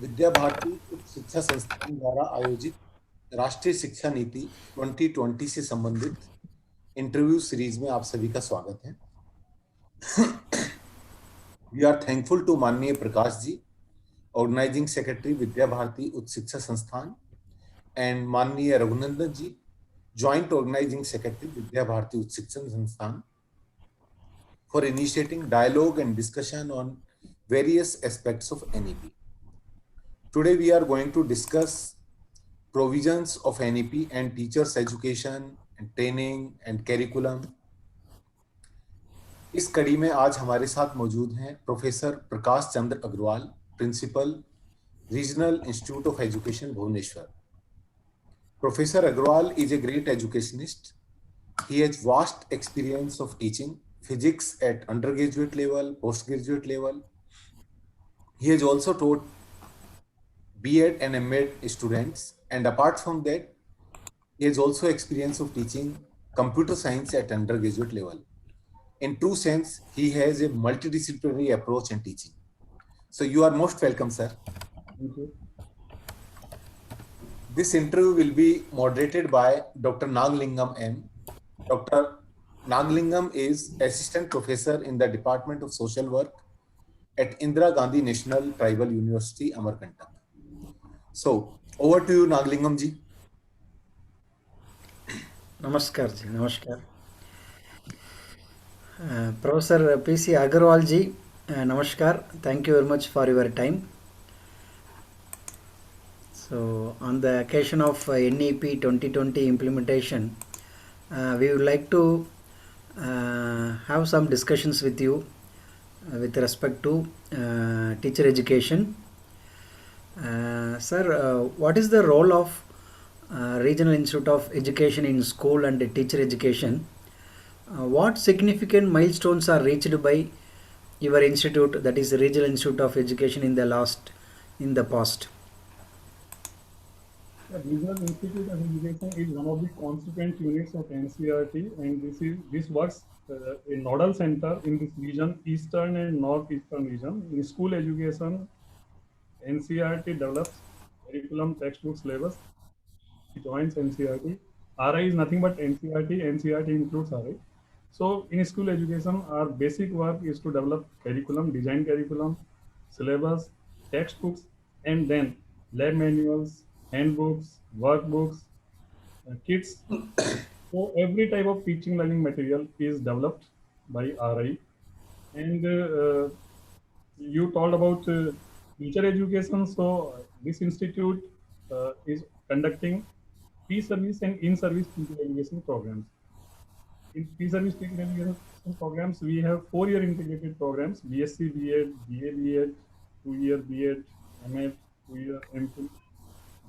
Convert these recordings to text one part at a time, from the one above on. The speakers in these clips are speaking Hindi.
विद्या भारती उच्च शिक्षा संस्थान द्वारा आयोजित राष्ट्रीय शिक्षा नीति 2020 से संबंधित इंटरव्यू सीरीज में आप सभी का स्वागत है। वी आर थैंकफुल टू माननीय प्रकाश जी, ऑर्गेनाइजिंग सेक्रेटरी विद्या भारती उच्च शिक्षा संस्थान, एंड माननीय रघुनंदन जी, joint organising secretary Vidya Bharati उच्च शिक्षा संस्थान, for initiating dialogue and discussion on various aspects of NEP. Today we are going to discuss provisions of NEP and teachers education and training and curriculum. इस कड़ी में आज हमारे साथ मौजूद हैं professor Prakash Chandra Agrawal, principal, regional institute of education Bhubaneswar. Professor Agrawal is a great educationist. He has vast experience of teaching physics at undergraduate level, postgraduate level. He has also taught B.Ed and M.Ed students, and apart from that, he has also experience of teaching computer science at undergraduate level. In true sense, he has a multidisciplinary approach in teaching. So you are most welcome, sir. Thank you. This interview will be moderated by Dr. Naglingam M. Dr. Naglingam is assistant professor in the Department of Social Work at Indira Gandhi National Tribal University, Amarkantak. So over to you, Naglingam ji. नमस्कार जी, नमस्कार. Professor P.C. Agarwal ji, namaskar. Thank you very much for your time. So, on the occasion of NEP 2020 implementation, we would like to have some discussions with you with respect to teacher education. Sir, what is the role of Regional Institute of Education in school and teacher education? What significant milestones are reached by your institute, that is Regional Institute of Education, in the past? The Regional Institute of Education is one of the constituent units of NCERT, and this works a nodal center in this region, eastern and northeastern region. In school education, NCERT develops curriculum, textbook, syllabus. It joins NCERT. RI is nothing but NCERT. NCERT includes RI. So in school education, our basic work is to develop curriculum, design curriculum, syllabus, textbooks, and then lab manuals, handbooks, workbooks, kits. So every type of teaching learning material is developed by RI. And you told about teacher education. So this institute is conducting pre-service and in-service teacher education programs. In pre-service teacher education programs, we have 4-year integrated programs: BSc B.Ed, BA B.Ed, 2-year B.Ed, M.Ed, 2-year M.Phil,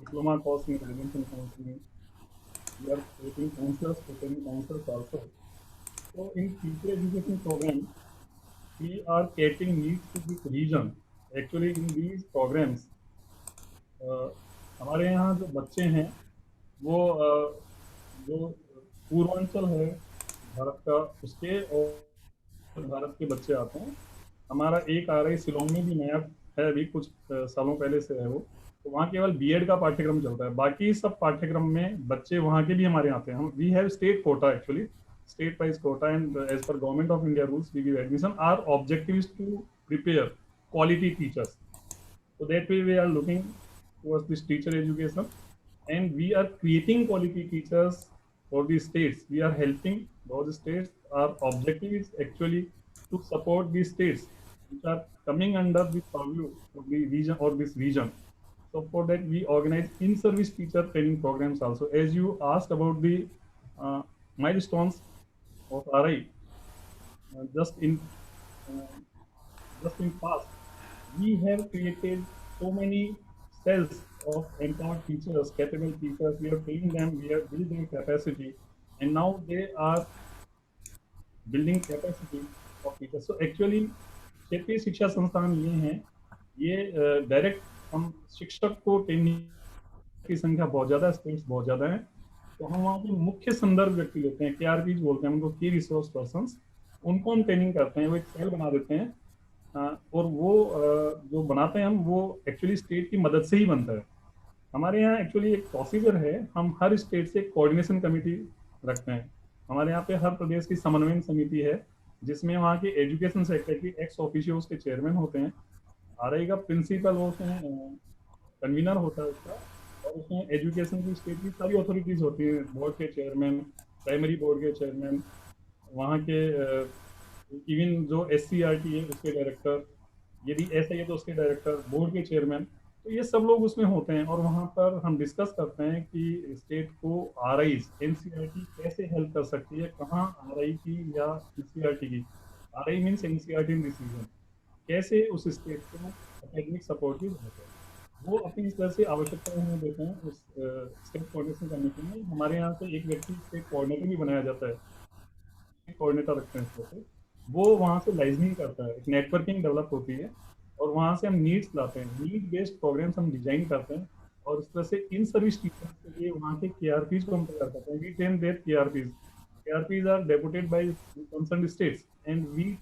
diploma course in guidance and counseling. We are creating counselors, training counselors also. So in teacher education program, we are catering needs to this region. Actually, in these programs, हमारे यहाँ जो बच्चे हैं वो जो पूर्वांचल है भारत का, उसके और भारत के बच्चे आते हैं. हमारा एक आ रहा है शिलोंग में भी नया है, अभी कुछ सालों पहले से है वो. तो वहाँ केवल बीएड का पाठ्यक्रम चलता है, बाकी सब पाठ्यक्रम में बच्चे वहाँ के भी हमारे आते हैं. हम we have state quota, actually state wise quota, and as per government of India rules we give admission. Our objective is to prepare quality teachers, so that way we are looking towards this teacher education, and we are creating quality teachers for the states. We are helping those states. Our objective is actually to support these states which are coming under the purview of the region or this region. So for that we organize in-service teacher training programs also. As you asked about the milestones of RI, just in past, we have created so many cells of empowered teachers, capable teachers. We have trained them, we have built their capacity, and now they are building capacity of teachers. So actually, क्षेत्रीय शिक्षा संस्थान ये हैं, ये डायरेक्ट हम शिक्षक को ट्रेनिंग की संख्या बहुत ज़्यादा है, स्टेट्स बहुत ज़्यादा है, तो हम वहाँ पे मुख्य संदर्भ व्यक्ति लेते हैं, KRPs बोलते हैं उनको, की रिसोर्स पर्सन्स. उनको हम ट्रेनिंग करते हैं, वो एक सेल बना देते हैं और वो जो बनाते हैं हम, वो एक्चुअली स्टेट की मदद से ही बनता है। हमारे यहाँ एक्चुअली एक प्रोसीजर है, हम हर स्टेट से कोऑर्डिनेशन कमेटी रखते हैं। हमारे यहाँ पे हर प्रदेश की समन्वय समिति है, जिसमें वहाँ के एजुकेशन सेक्टर की एक्स ऑफिशियो उसके चेयरमैन होते हैं। आरआई का प्रिंसिपल वो उसमें कन्वीनर होता है उसका, और उसमें एजुकेशन की स्टेट की सारी अथॉरिटीज होती हैं, बोर्ड के चेयरमैन, प्राइमरी बोर्ड के चेयरमैन, वहाँ के इवन जो SCRT है उसके डायरेक्टर, यदि ऐसा है तो उसके डायरेक्टर, बोर्ड के चेयरमैन, तो ये सब लोग उसमें होते हैं। और वहाँ पर हम डिस्कस करते हैं कि स्टेट को आरआई NCERT कैसे हेल्प कर सकती है, कहाँ आरआई की या NCERT की, RI means NCERT in decision, कैसे उस स्टेट को एकेडमिक सपोर्ट की जरूरत है। वो अपनी इस तरह से आवश्यकता हमें देते हैं उस स्टेट कोऑर्डिनेशन कमेटी में। हमारे यहाँ से एक व्यक्ति स्टेट कोऑर्डिनेटर भी बनाया जाता है, कोऑर्डिनेटर रखते हैं इस तरह से, वो वहाँ से लाइजनिंग करता है, एक नेटवर्किंग डेवलप होती है, और वहाँ से हम नीड्स लाते हैं, नीड बेस्ड प्रोग्राम्स हम डिजाइन करते हैं, और इस तरह से इन सर्विस टीचर्स के लिए वहाँ के KRPs को हम तैयार करते हैं। We train their KRPs are deputed by concern states, and we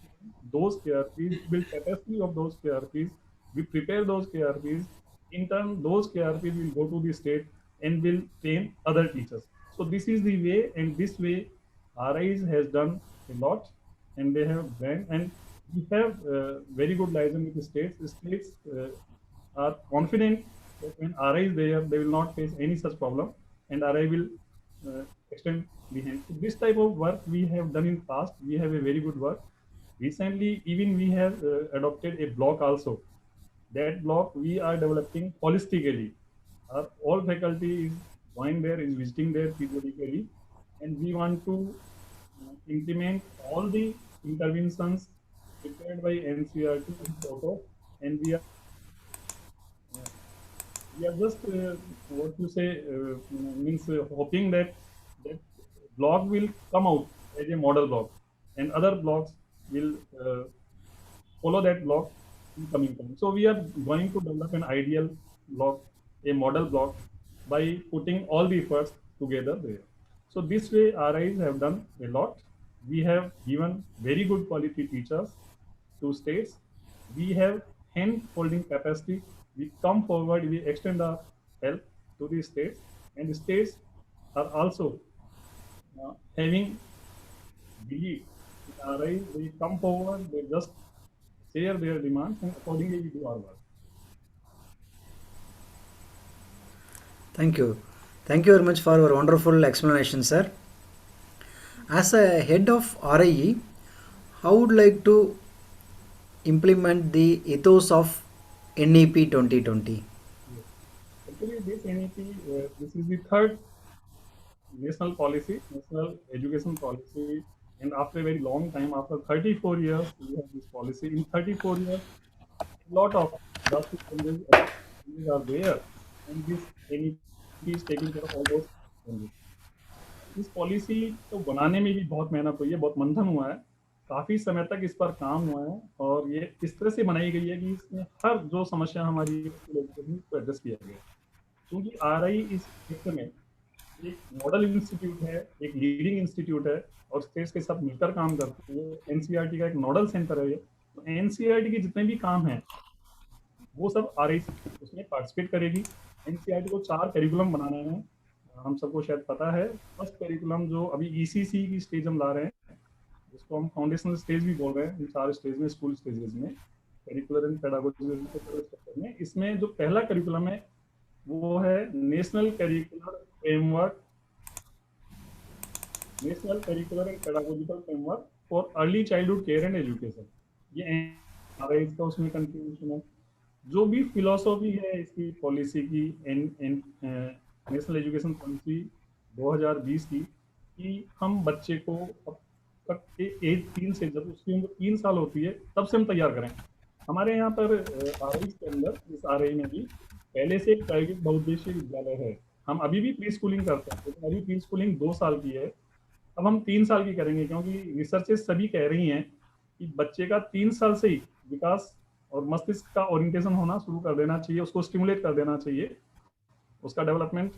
those KRPs, build capacity of those KRPs, we prepare those KRPs, in turn those KRPs will go to the state and will train other teachers. So this is the way, and this way RIs has done a lot, and they have brand, and we have very good liaison with the states. States are confident that when RI is there, they will not face any such problem, and RI will extend the hand. So this type of work we have done in past. We have a very good work. Recently, even we have adopted a block also. That block we are developing holistically. All faculty is going there, is visiting there periodically, and we want to implement all the interventions prepared by NCERT in Toto, and we are just what you say means hoping that that block will come out as a model block, and other blocks will follow that block in coming time. So we are going to develop an ideal block, a model block, by putting all the efforts together there. So this way RIs have done a lot. We have given very good quality teachers to states. We have hand holding capacity. We come forward, we extend our help to the states, and the states are also having belief in RIs. They come forward, they just share their demands, and accordingly we do our work. Thank you. Thank you very much for your wonderful explanation, sir. As a head of RIE, how would like to implement the ethos of NEP 2020? Yes. Actually, this NEP, this is the third national policy, national education policy, and after a very long time, after 34 years, we have this policy. In 34 years, a lot of drastic changes are there, and this NEP is taking care of all those changes. इस पॉलिसी को बनाने में भी बहुत मेहनत हुई है, बहुत मंथन हुआ है, काफी समय तक इस पर काम हुआ है, और ये इस तरह से बनाई गई है कि इसमें हर जो समस्या हमारी को एड्रेस किया गया है। क्योंकि RI इस क्षेत्र में एक मॉडल इंस्टीट्यूट है, एक लीडिंग इंस्टीट्यूट है, और स्टेट्स के साथ मिलकर काम करते हैं। NCERT का एक नोडल सेंटर है ये, तो NCERT के जितने भी काम हैं वो सब RI उसमें पार्टिसिपेट करेगी। NCERT को 4 करिकुलम बनाने हैं, हम सबको शायद पता है। फर्स्ट करिकुलम जो अभी ECC की स्टेज हम ला रहे हैं, जिसको हम फाउंडेशनल स्टेज भी बोल रहे हैं, इन 4 स्टेज में, स्कूल स्टेजेस में, करिकुलर एंड पेडागोजी में। इसमें जो पहला करिकुलम है वो है national curricular framework, national curricular and pedagogical framework for early childhood care and education. ये RI का उसमें कंट्रीब्यूशन है। जो भी फिलोसॉफी है इसकी पॉलिसी की, नेशनल एजुकेशन पॉलिसी 2020 की, कि हम बच्चे को अब तक एज 3 से, जब उसकी उम्र 3 साल होती है तब से हम तैयार करें। हमारे यहाँ पर RI के अंदर, इस RI में भी पहले से एक प्राइवेट बहुउद्देशीय विद्यालय है। हम अभी भी प्री स्कूलिंग करते हैं, लेकिन अभी प्री स्कूलिंग 2 साल की है, अब हम 3 साल की करेंगे, क्योंकि रिसर्चेस सभी कह रही हैं कि बच्चे का 3 साल से ही विकास और मस्तिष्क का ओरिएंटेशन होना शुरू कर देना चाहिए, उसको स्टिमुलेट कर देना चाहिए। उसका डेवलपमेंट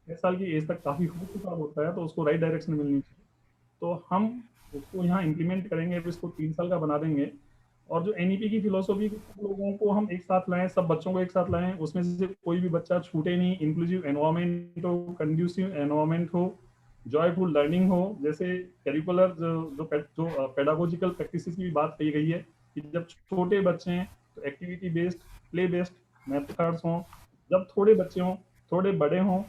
6 साल की एज तक काफ़ी हो चुका होता है, तो उसको राइट डायरेक्शन मिलनी चाहिए। तो हम उसको यहाँ इम्प्लीमेंट करेंगे, इसको 3 साल का बना देंगे, और जो एनईपी की फिलोसॉफी, सब लोगों को हम एक साथ लाएं, सब बच्चों को एक साथ लाएं, उसमें से कोई भी बच्चा छूटे नहीं, इंक्लूसिव एनवायरमेंट हो, कंड्यूसिव एनवायरमेंट हो, जॉयफुल लर्निंग हो। जैसे करिकुलर जो पेडागोजिकल प्रैक्टिसेस की भी बात कही गई है कि जब छोटे बच्चे हैं तो activity based, play based methods हों। जब थोड़े बच्चे हों, थोड़े बड़े हों,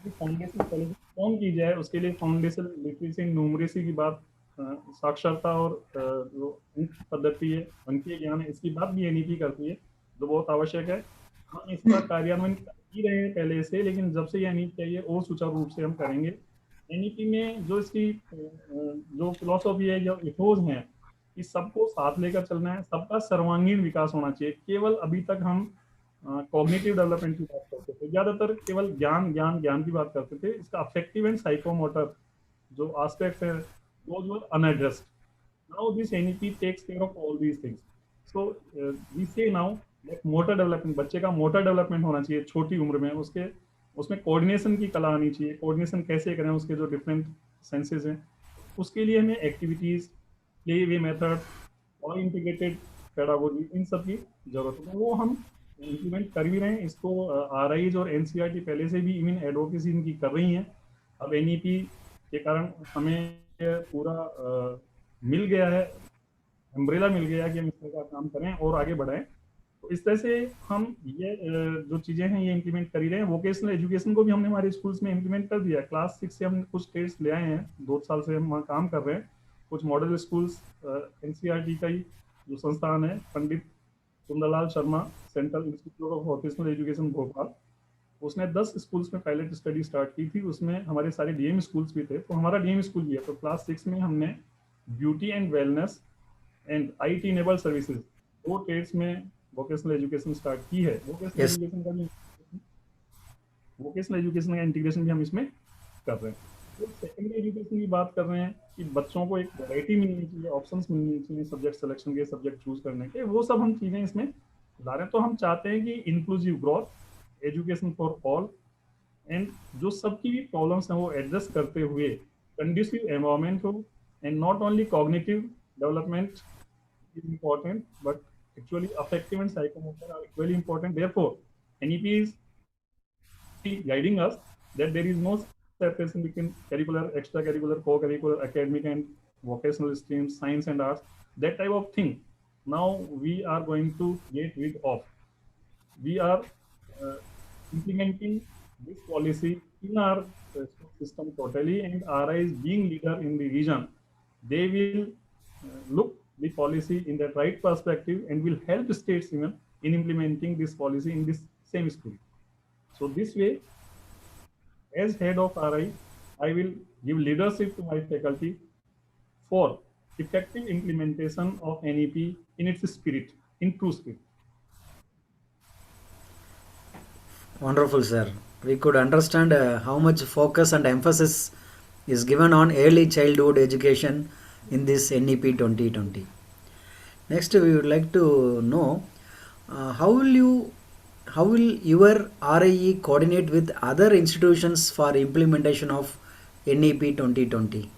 फाउंडेशन पहले फॉर्म की जाए, उसके लिए फाउंडेशन लिटरेसी न्यूमरेसी की बात, साक्षरता और जो पद्धति है, अंकीय ज्ञान है, इसकी बात भी एनईपी करती है, जो बहुत आवश्यक है। हम इसका कार्यान्वयन कर ही रहे हैं पहले से, लेकिन जब से ये एनईपी चाहिए और सुचारू रूप से हम करेंगे। एनईपी में जो इसकी जो फिलोसॉफी है, जो इथोज है कि सबको साथ लेकर चलना है, सबका सर्वांगीण विकास होना चाहिए। केवल अभी तक हम कॉग्निटिव डेवलपमेंट की बात करते थे, ज्यादातर केवल ज्ञान ज्ञान ज्ञान की बात करते थे। इसका अफेक्टिव एंड साइकोमोटर जो एस्पेक्ट्स है, those were unaddressed. Now this NEP takes care of all these things. So we say now that motor development, बच्चे का मोटर डेवलपमेंट होना चाहिए छोटी उम्र में, उसके उसमें कोऑर्डिनेशन की कला आनी चाहिए। कोऑर्डिनेशन कैसे करें, उसके जो डिफरेंट सेंसेस हैं, उसके लिए हमें एक्टिविटीज, प्ले वे मेथड और इंटीग्रेटेड पेडागोजी, इन सब की जरूरत है। तो वो हम इम्प्लीमेंट कर भी रहे हैं। इसको आरआईज और एनसीईआरटी पहले से भी इवन एडवोकेसी इनकी कर रही हैं। अब एनईपी के कारण हमें पूरा मिल गया है, अम्ब्रेला मिल गया कि हम इस तरह का काम करें और आगे बढ़ाएं। तो इस तरह से हम ये जो चीज़ें हैं ये इम्प्लीमेंट कर ही रहे हैं। वोकेशनल एजुकेशन को भी हमने हमारे स्कूल्स में इम्प्लीमेंट कर दिया। क्लास 6 से हम कुछ टेस्ट ले आए हैं, 2 साल से हम वहाँ काम कर रहे हैं। कुछ मॉडल स्कूल्स, एनसीईआरटी का ही जो संस्थान है, Pandit Sundarlal Sharma central institute of vocational education Bhopal, उसने 10 स्कूल्स में पायलट स्टडी स्टार्ट की थी। उसमें हमारे सारे डीएम स्कूल्स भी थे, तो हमारा डीएम स्कूल भी है। तो क्लास 6 में हमने beauty and wellness and IT enable services, 2 trades में वोकेशनल एजुकेशन स्टार्ट की है। Yes. वोकेशनल एजुकेशन का इंटीग्रेशन भी हम इसमें कर रहे हैं। तो सेकेंडरी एजुकेशन की बात कर रहे हैं कि बच्चों को एक वैरायटी मिलनी चाहिए, ऑप्शंस मिलनी चाहिए सब्जेक्ट सिलेक्शन के, सब्जेक्ट चूज करने के, वो सब हम चीज़ें इसमें ला रहे हैं। तो हम चाहते हैं कि inclusive growth, education for all, and जो सबकी भी प्रॉब्लम्स हैं वो एड्रेस करते हुए कंड्यूसिव एनवायरमेंट हो। And not only cognitive development is important, but actually affective and psychomotor are equally important. Therefore, NEP is guiding us that there is no separation between curricular, extracurricular, co-curricular, academic and vocational streams, science and arts, that type of thing. Now we are going to get rid of. We are uh, implementing this policy in our system totally, and RI is being leader in the region. They will look the policy in the right perspective and will help states even in implementing this policy in this same school. So this way, as head of RI, I will give leadership to my faculty for effective implementation of NEP in its spirit, in true spirit. Wonderful, sir. We could understand how much focus and emphasis is given on early childhood education in this NEP 2020. Next, we would like to know how will your RIE coordinate with other institutions for implementation of NEP 2020?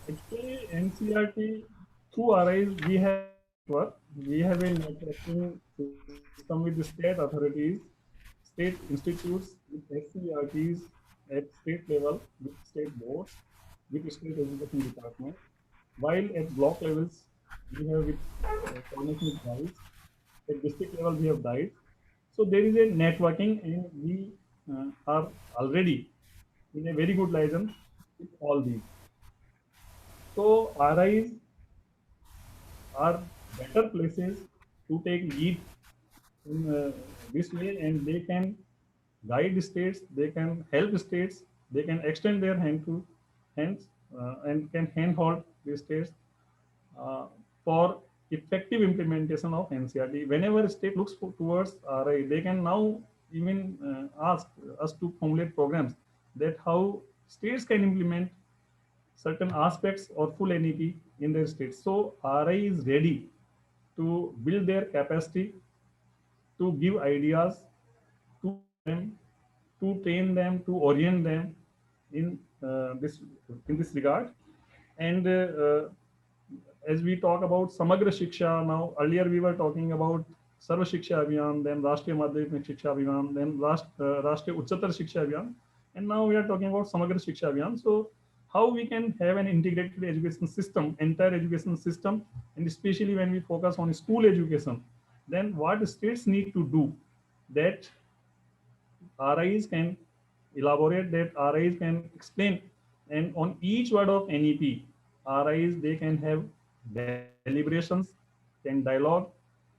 Actually, NCRT through RIs we have a networking system with the state authorities, state institutes, with SCRTs at state level, with state boards, with state education department. While at block levels, we have with coordination with DICE. At district level, we have DICE. So there is a networking, and we are already in a very good liaison with all these. So RIs are better places to take lead in this way, and they can guide states, they can help states, they can extend their hands and can handhold the states uh, for effective implementation of NCRT. Whenever a state looks towards RI, they can now even ask us to formulate programs that how states can implement certain aspects or full NEP in their state. So RI is ready to build their capacity, to give ideas to them, to train them, to orient them in this regard. And as we talk about Samagra Shiksha now, earlier we were talking about Sarva Shiksha Abhiyan, then Rashtriya Madhyamik Shiksha Abhiyan, then Rashtriya Uchchatar Shiksha Abhiyan, and now we are talking about Samagra Shiksha Abhiyan. So how we can have an integrated education system, entire education system, and especially when we focus on school education, then what states need to do that RIs can elaborate, that RIs can explain, and on each word of NEP, RIs they can have deliberations, can dialogue.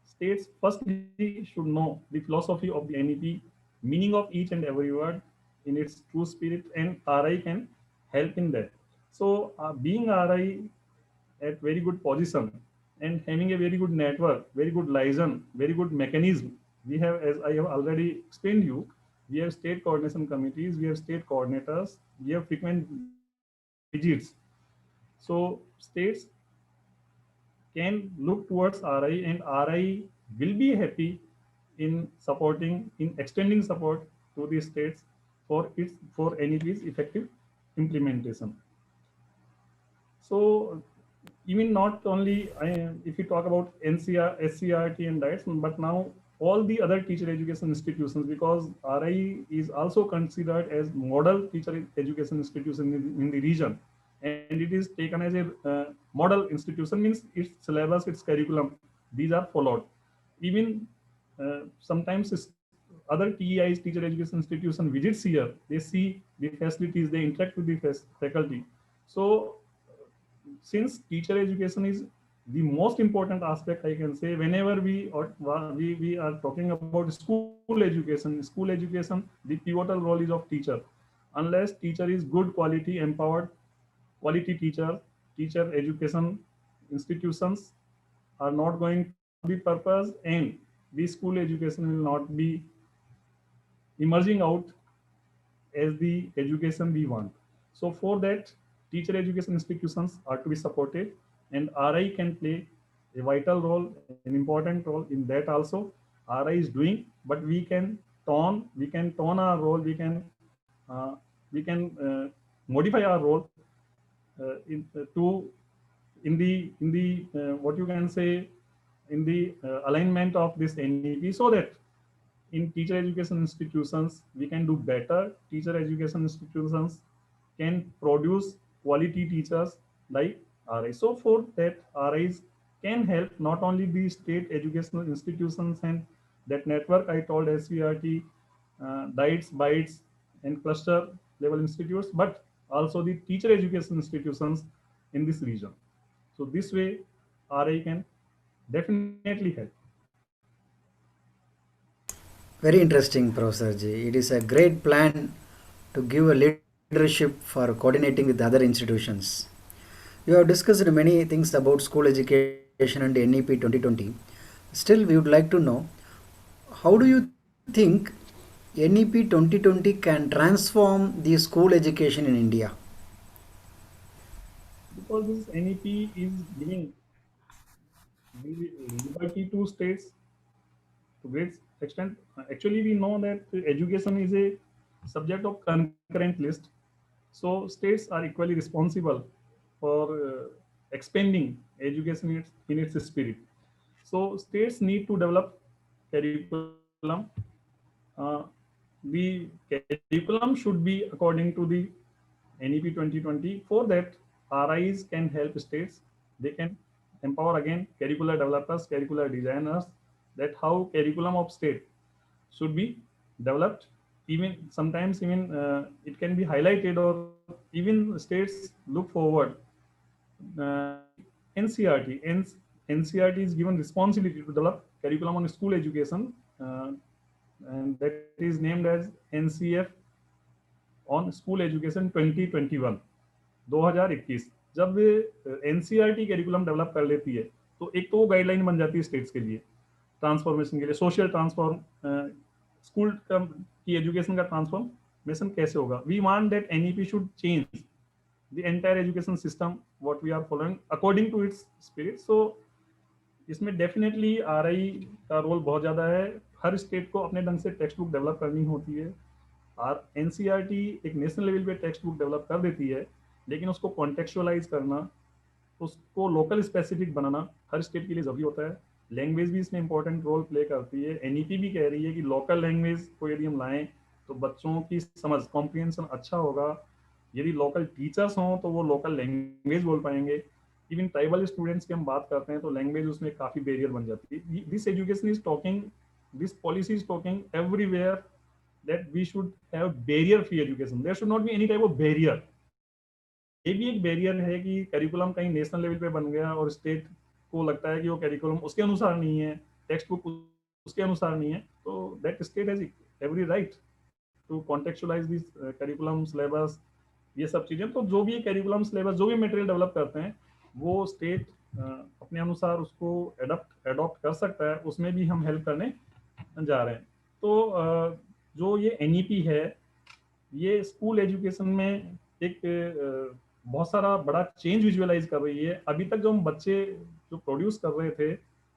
States firstly should know the philosophy of the NEP, meaning of each and every word in its true spirit, and RI can help in that. So being RI at very good position and having a very good network, very good liaison, very good mechanism. We have, as I have already explained you, we have state coordination committees, we have state coordinators, we have frequent visits. So states can look towards RI, and RI will be happy in supporting, in extending support to the states for NEP's effective implementation. So even not only if you talk about NCR, SCRT and DIETS, but now all the other teacher education institutions, because RI is also considered as model teacher education institution in the region, and it is taken as a model institution, means its syllabus, its curriculum, these are followed. Even sometimes other TEIs, teacher education institution visits here, they see the facilities, they interact with the faculty. So since teacher education is the most important aspect, I can say, whenever we are talking about school education, the pivotal role is of teacher. Unless teacher is good quality empowered quality teacher education institutions are not going to serve the purpose, and the school education will not be emerging out as the education we want. So for that, teacher education institutions are to be supported, and RI can play a vital role, an important role in that also. RI is doing, but we can tone our role, we can modify our role to what you can say, in the alignment of this NEP, so that in teacher education institutions we can do better. Teacher education institutions can produce quality teachers like RIs. So for that, RIs can help not only the state educational institutions and that network I told, SVRT, DIETS, BITES, and cluster level institutes, but also the teacher education institutions in this region. So this way, RI can definitely help. Very interesting, Professor Ji. It is a great plan to give a leadership for coordinating with other institutions. You have discussed many things about school education and NEP 2020. Still, we would like to know, how do you think NEP 2020 can transform the school education in India? Because this NEP is giving the liberty to states to great extent. Actually, we know that education is a subject of concurrent list. So states are equally responsible for expanding education in its spirit. So states need to develop curriculum. Uh, the curriculum should be according to the NEP 2020. For that, RIs can help states. They can empower again curricular developers, curricular designers, that how curriculum of state should be developed. Even sometimes even it can be highlighted, or even states look forward. NCRT, NCRT is given responsibility to develop curriculum on school education, and that is named as NCF on school education 2021 2021। जब एनसीईआरटी करिकुलम डेवलप कर लेती है, तो एक तो वो गाइडलाइन बन जाती है स्टेट्स के लिए ट्रांसफॉर्मेशन के लिए, सोशल ट्रांसफॉर्म, स्कूल की एजुकेशन का ट्रांसफॉर्मेशन कैसे होगा। We want that NEP should change the entire education system what we are following according to its spirit. So इसमें डेफिनेटली आरआई का रोल बहुत ज़्यादा है। हर स्टेट को अपने ढंग से टेक्स्ट बुक डेवलप करनी होती है। और एनसीईआरटी एक नेशनल लेवल पे टेक्स्ट बुक डेवलप कर देती है, लेकिन उसको कॉन्टेक्चुअलाइज करना, उसको लोकल स्पेसिफिक बनाना हर स्टेट के लिए ज़रूरी होता है। लैंग्वेज भी इसमें इंपॉर्टेंट रोल प्ले करती है। एनईपी भी कह रही है कि लोकल लैंग्वेज को यदि हम लाएं तो बच्चों की समझ कॉम्प्रिहेंशन अच्छा होगा। यदि लोकल टीचर्स हों तो वो लोकल लैंग्वेज बोल पाएंगे। इवन ट्राइबल स्टूडेंट्स की हम बात करते हैं तो लैंग्वेज उसमें काफ़ी बैरियर बन जाती है। This education is talking, this policy is talking everywhere that we should have barrier free education. There should not be any type of barrier. ये भी एक बैरियर है कि करिकुलम कहीं नेशनल लेवल पे बन गया और स्टेट को लगता है कि वो करिकुलम उसके अनुसार नहीं है, टेक्स्ट बुक उसके अनुसार नहीं है, तो that state has every right to contextualize this curriculum syllabus, ये सब चीज़ें। तो जो भी करिकुलम सिलेबस, जो भी मटेरियल डेवलप करते हैं वो स्टेट अपने अनुसार उसको अडॉप्ट कर सकता है। उसमें भी हम हेल्प करने जा रहे हैं। तो जो ये एनईपी है ये स्कूल एजुकेशन में एक बहुत सारा बड़ा चेंज विजुअलाइज कर रही है। अभी तक जो हम बच्चे जो प्रोड्यूस कर रहे थे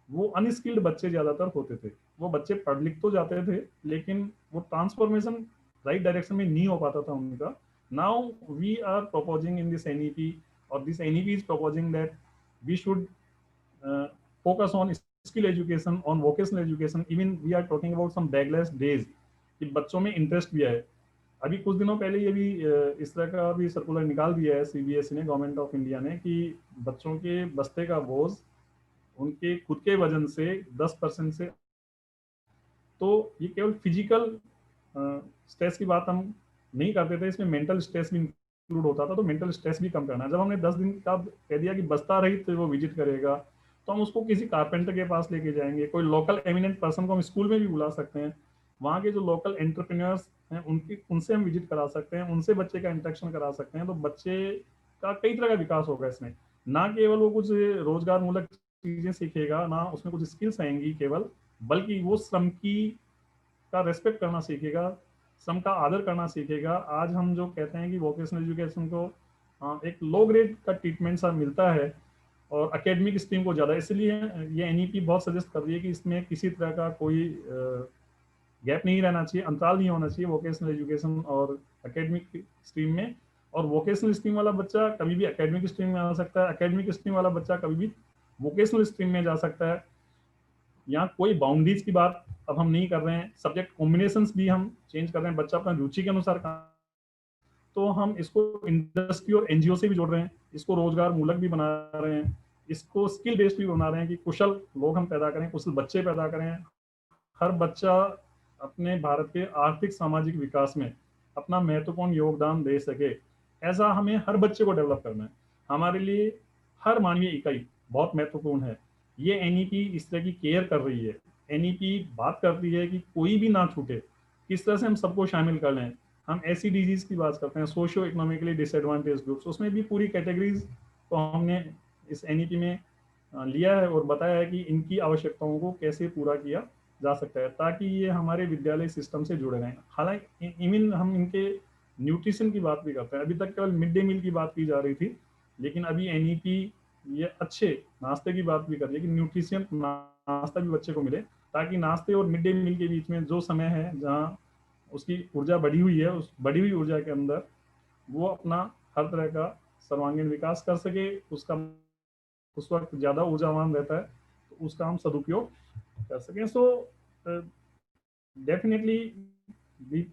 वो अनस्किल्ड बच्चे ज़्यादातर होते थे। वो बच्चे पढ़ लिख तो जाते थे लेकिन वो ट्रांसफॉर्मेशन राइट डायरेक्शन में नहीं हो पाता था उनका। Now we are proposing in this NEP, और this NEP is proposing that we should focus on skill education, on vocational education. Even we are talking about some backless days कि बच्चों में इंटरेस्ट भी आए। अभी कुछ दिनों पहले ये भी इस तरह का भी सर्कुलर निकाल दिया है सीबीएसई ने, गवर्नमेंट ऑफ इंडिया ने, कि बच्चों के बस्ते का बोझ उनके खुद के वजन से 10% से, तो ये केवल फिजिकल स्ट्रेस की बात हम नहीं करते थे, इसमें मेंटल स्ट्रेस भी इंक्लूड होता था। तो मेंटल स्ट्रेस भी कम करना है। जब हमने 10 दिन का कह दिया कि बस्ता रहित तो वो विजिट करेगा, तो हम उसको किसी कारपेंटर के पास लेके जाएंगे, कोई लोकल एमिनेंट पर्सन को हम स्कूल में भी बुला सकते हैं, वहाँ के जो लोकल एंटरप्रेन्योर्स हैं उनसे हम विजिट करा सकते हैं, उनसे बच्चे का इंटरेक्शन करा सकते हैं। तो बच्चे का कई तरह का विकास होगा इसमें। ना केवल वो कुछ रोजगार मूलक चीजें सीखेगा, ना उसमें कुछ स्किल्स आएंगी केवल, बल्कि वो श्रम की का रेस्पेक्ट करना सीखेगा, श्रम का आदर करना सीखेगा। आज हम जो कहते हैं कि वोकेशनल एजुकेशन को एक लो ग्रेड का ट्रीटमेंट सा मिलता है और एकेडमिक स्ट्रीम को ज़्यादा, इसलिए ये एनईपी बहुत सजेस्ट कर रही है कि इसमें किसी तरह का कोई गैप नहीं रहना चाहिए, अंतराल नहीं होना चाहिए वोकेशनल एजुकेशन और एकेडमिक स्ट्रीम में। और वोकेशनल स्ट्रीम वाला बच्चा कभी भी एकेडमिक स्ट्रीम में आ सकता है, एकेडमिक स्ट्रीम वाला बच्चा कभी भी वोकेशनल स्ट्रीम में जा सकता है। यहाँ कोई बाउंड्रीज की बात अब हम नहीं कर रहे हैं, सब्जेक्ट कॉम्बिनेशंस भी हम चेंज कर रहे हैं, बच्चा अपना रुचि के अनुसार। तो हम इसको इंडस्ट्री और एनजीओ से भी जोड़ रहे हैं, इसको रोजगार मूलक भी बना रहे हैं, इसको स्किल बेस्ड भी बना रहे हैं कि कुशल लोग हम पैदा करें, कुशल बच्चे पैदा करें। हर बच्चा अपने भारत के आर्थिक सामाजिक विकास में अपना महत्वपूर्ण योगदान दे सके, ऐसा हमें हर बच्चे को डेवलप करना है। हमारे लिए हर मानवीय इकाई बहुत महत्वपूर्ण है। ये एनईपी इस तरह की केयर कर रही है। एनईपी बात करती है कि कोई भी ना छूटे, किस तरह से हम सबको शामिल कर लें। हम ऐसी डिजीज की बात करते हैं, सोशियो इकोनॉमिकली डिसएडवांटेज ग्रुप्स, उसमें भी पूरी कैटेगरीज को हमने इस एनईपी में लिया है और बताया है कि इनकी आवश्यकताओं को कैसे पूरा किया जा सकता है ताकि ये हमारे विद्यालय सिस्टम से जुड़े रहें। हालांकि इवन हम इनके न्यूट्रिशन की बात भी करते हैं। अभी तक केवल मिड डे मील की बात की जा रही थी, लेकिन अभी एनईपी ये अच्छे नाश्ते की बात भी कर रही है कि न्यूट्रिशन नाश्ता भी बच्चे को मिले, ताकि नाश्ते और मिड डे मील के बीच में जो समय है जहाँ उसकी ऊर्जा बढ़ी हुई है, उस बढ़ी हुई ऊर्जा के अंदर वो अपना हर तरह का सर्वांगीण विकास कर सके। उसका उस वक्त ज़्यादा ऊर्जावान रहता है, तो उसका हम सदुपयोग कर सकें। So definitely the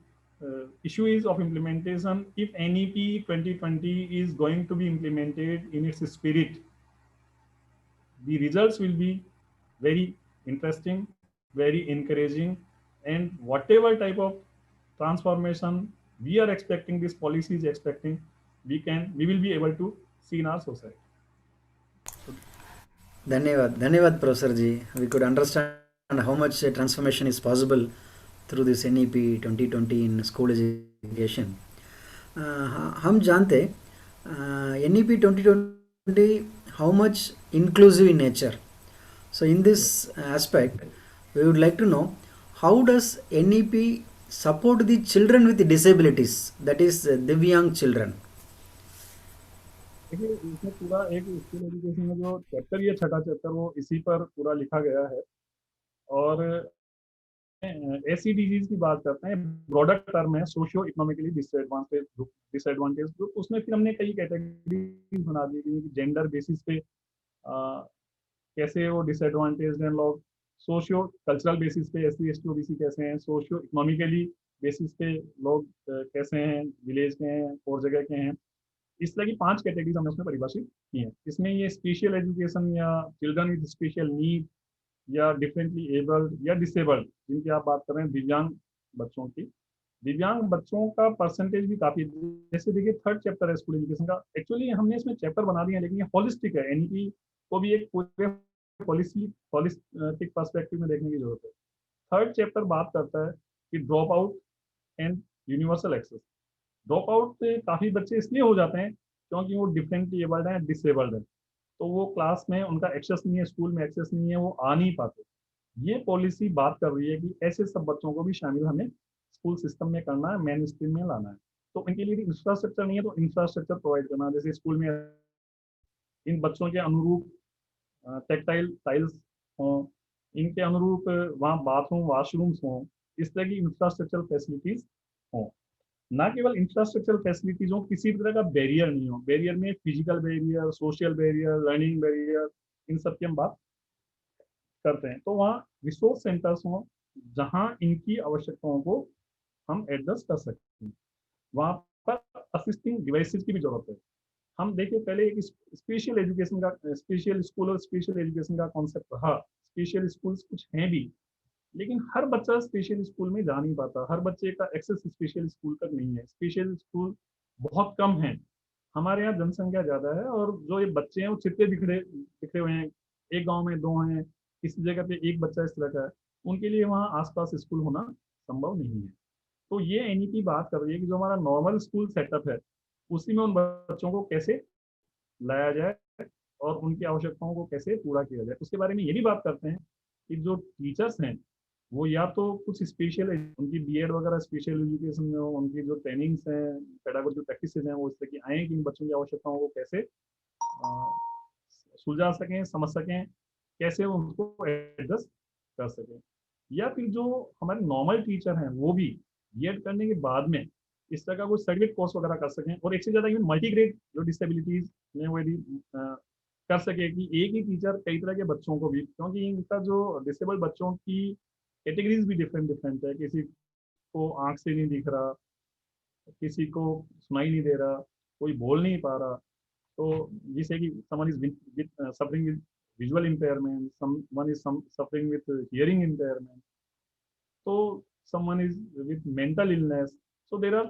issue is of implementation. If NEP 2020 is going to be implemented in its spirit, the results will be very interesting, very encouraging, and whatever type of transformation we are expecting, this policy is expecting, we will be able to see in our society. Dhanyavad Professor ji. We could understand how much transformation is possible through this NEP 2020 in school education. हम जानते NEP 2020 how much inclusive in nature. So in this aspect, we would like to know how does NEP support the children with disabilities, that is Divyang children. देखिए इसमें पूरा एक स्कूल एजुकेशन में जो चैप्टर, ये छठा चैप्टर, वो इसी पर पूरा लिखा गया है। और ऐसी डिजीज की बात करते हैं, ब्रॉडर टर्म है सोशियो इकोनॉमिकली डिसएडवांटेज ग्रुप। उसमें फिर हमने कई कैटेगरी बना दी कि जेंडर बेसिस पे कैसे वो डिसएडवांटेज हैं लोग, सोशियो कल्चरल बेसिस पे S C S T O B C कैसे हैं, सोशियो इकोनॉमिकली बेसिस पे लोग कैसे हैं, विलेज के हैं और जगह के हैं। इस तरह की 5 कैटेगरीज हमने उसमें परिभाषित की हैं। इसमें ये स्पेशल एजुकेशन या चिल्ड्रन विद स्पेशल नीड या डिफरेंटली एबल्ड या डिसेबल्ड, जिनकी आप बात कर रहे हैं, दिव्यांग बच्चों की, दिव्यांग बच्चों का परसेंटेज भी काफी, जैसे देखिए 3rd चैप्टर है स्कूल एजुकेशन का, एक्चुअली हमने इसमें चैप्टर बना दिए हैं लेकिन ये होलिस्टिक है, एनईपी को भी एक पूरे होलिस्टिक पर्सपेक्टिव में देखने की जरूरत है। 3rd चैप्टर बात करता है कि drop out and universal access. Drop out काफी बच्चे इसलिए हो जाते हैं क्योंकि वो डिफरेंटली एबल्ड है, डिसेबल्ड है, तो वो क्लास में उनका एक्सेस नहीं है, स्कूल में एक्सेस नहीं है, वो आ नहीं पाते। ये पॉलिसी बात कर रही है कि ऐसे सब बच्चों को भी शामिल हमें स्कूल सिस्टम में करना है, मेन स्ट्रीम में लाना है। तो इनके लिए इंफ्रास्ट्रक्चर नहीं है तो इंफ्रास्ट्रक्चर प्रोवाइड करना, जैसे स्कूल में इन बच्चों के अनुरूप टेक्टाइल टाइल्स हों, इनके अनुरूप वहाँ बाथरूम वॉशरूम्स हों, इस तरह की इंफ्रास्ट्रक्चरल फैसिलिटीज हों। ना केवल इंफ्रास्ट्रक्चरल फैसिलिटीज हो, किसी भी तरह का बैरियर नहीं हो, बैरियर में physical barrier, social barrier, learning barrier, इन सब की हम बात करते हैं। तो वहाँ रिसोर्स सेंटर्स हों जहाँ इनकी आवश्यकताओं को हम एडजस्ट कर सकते हैं। वहाँ पर असिस्टिंग डिवाइसेस की भी जरूरत है। हम देखिए पहले एक स्पेशल एजुकेशन का, स्पेशल स्कूल और स्पेशल एजुकेशन का कॉन्सेप्ट रहा। स्पेशल स्कूल्स कुछ हैं भी, लेकिन हर बच्चा स्पेशल स्कूल में जा नहीं पाता, हर बच्चे का एक्सेस स्पेशल स्कूल तक नहीं है, स्पेशल स्कूल बहुत कम है। हमारे यहाँ जनसंख्या ज़्यादा है और जो ये बच्चे हैं वो चित्ते बिखरे बिखरे हुए हैं, एक गांव में 2 हैं, किसी जगह पे एक बच्चा इस तरह का है, उनके लिए वहाँ आसपास स्कूल होना संभव नहीं है। तो ये एनईपी बात कर रही है कि जो हमारा नॉर्मल स्कूल सेटअप है उसी में उन बच्चों को कैसे लाया जाए और उनकी आवश्यकताओं को कैसे पूरा किया जाए। उसके बारे में ये भी बात करते हैं कि जो टीचर्स हैं वो या तो कुछ स्पेशल, उनकी बीएड वगैरह स्पेशल एजुकेशन में हो, उनकी जो ट्रेनिंग्स हैं, पेडागोजिकल प्रैक्टिसेस हैं, वो इस तरह की आए कि इन बच्चों की आवश्यकताओं को कैसे सुलझा सकें, समझ सकें, कैसे उनको एडजस्ट कर सकें। या फिर जो हमारे नॉर्मल टीचर हैं वो भी बीएड करने के बाद में इस तरह का कोई सर्टिफिकेट कोर्स वगैरह कर सकें, और एक से ज़्यादा इवन मल्टीग्रेड जो डिसेबिलिटीज में वो यदि कर सके कि एक ही टीचर कई तरह के बच्चों को भी, क्योंकि इनका जो डिसेबल्ड बच्चों की कैटेगरीज भी डिफरेंट डिफरेंट है, किसी को आंख से नहीं दिख रहा, किसी को सुनाई नहीं दे रहा, कोई बोल नहीं पा रहा, तो जिसे कि someone is suffering with visual impairment, someone is suffering with hearing impairment, so someone is with mental illness. So there are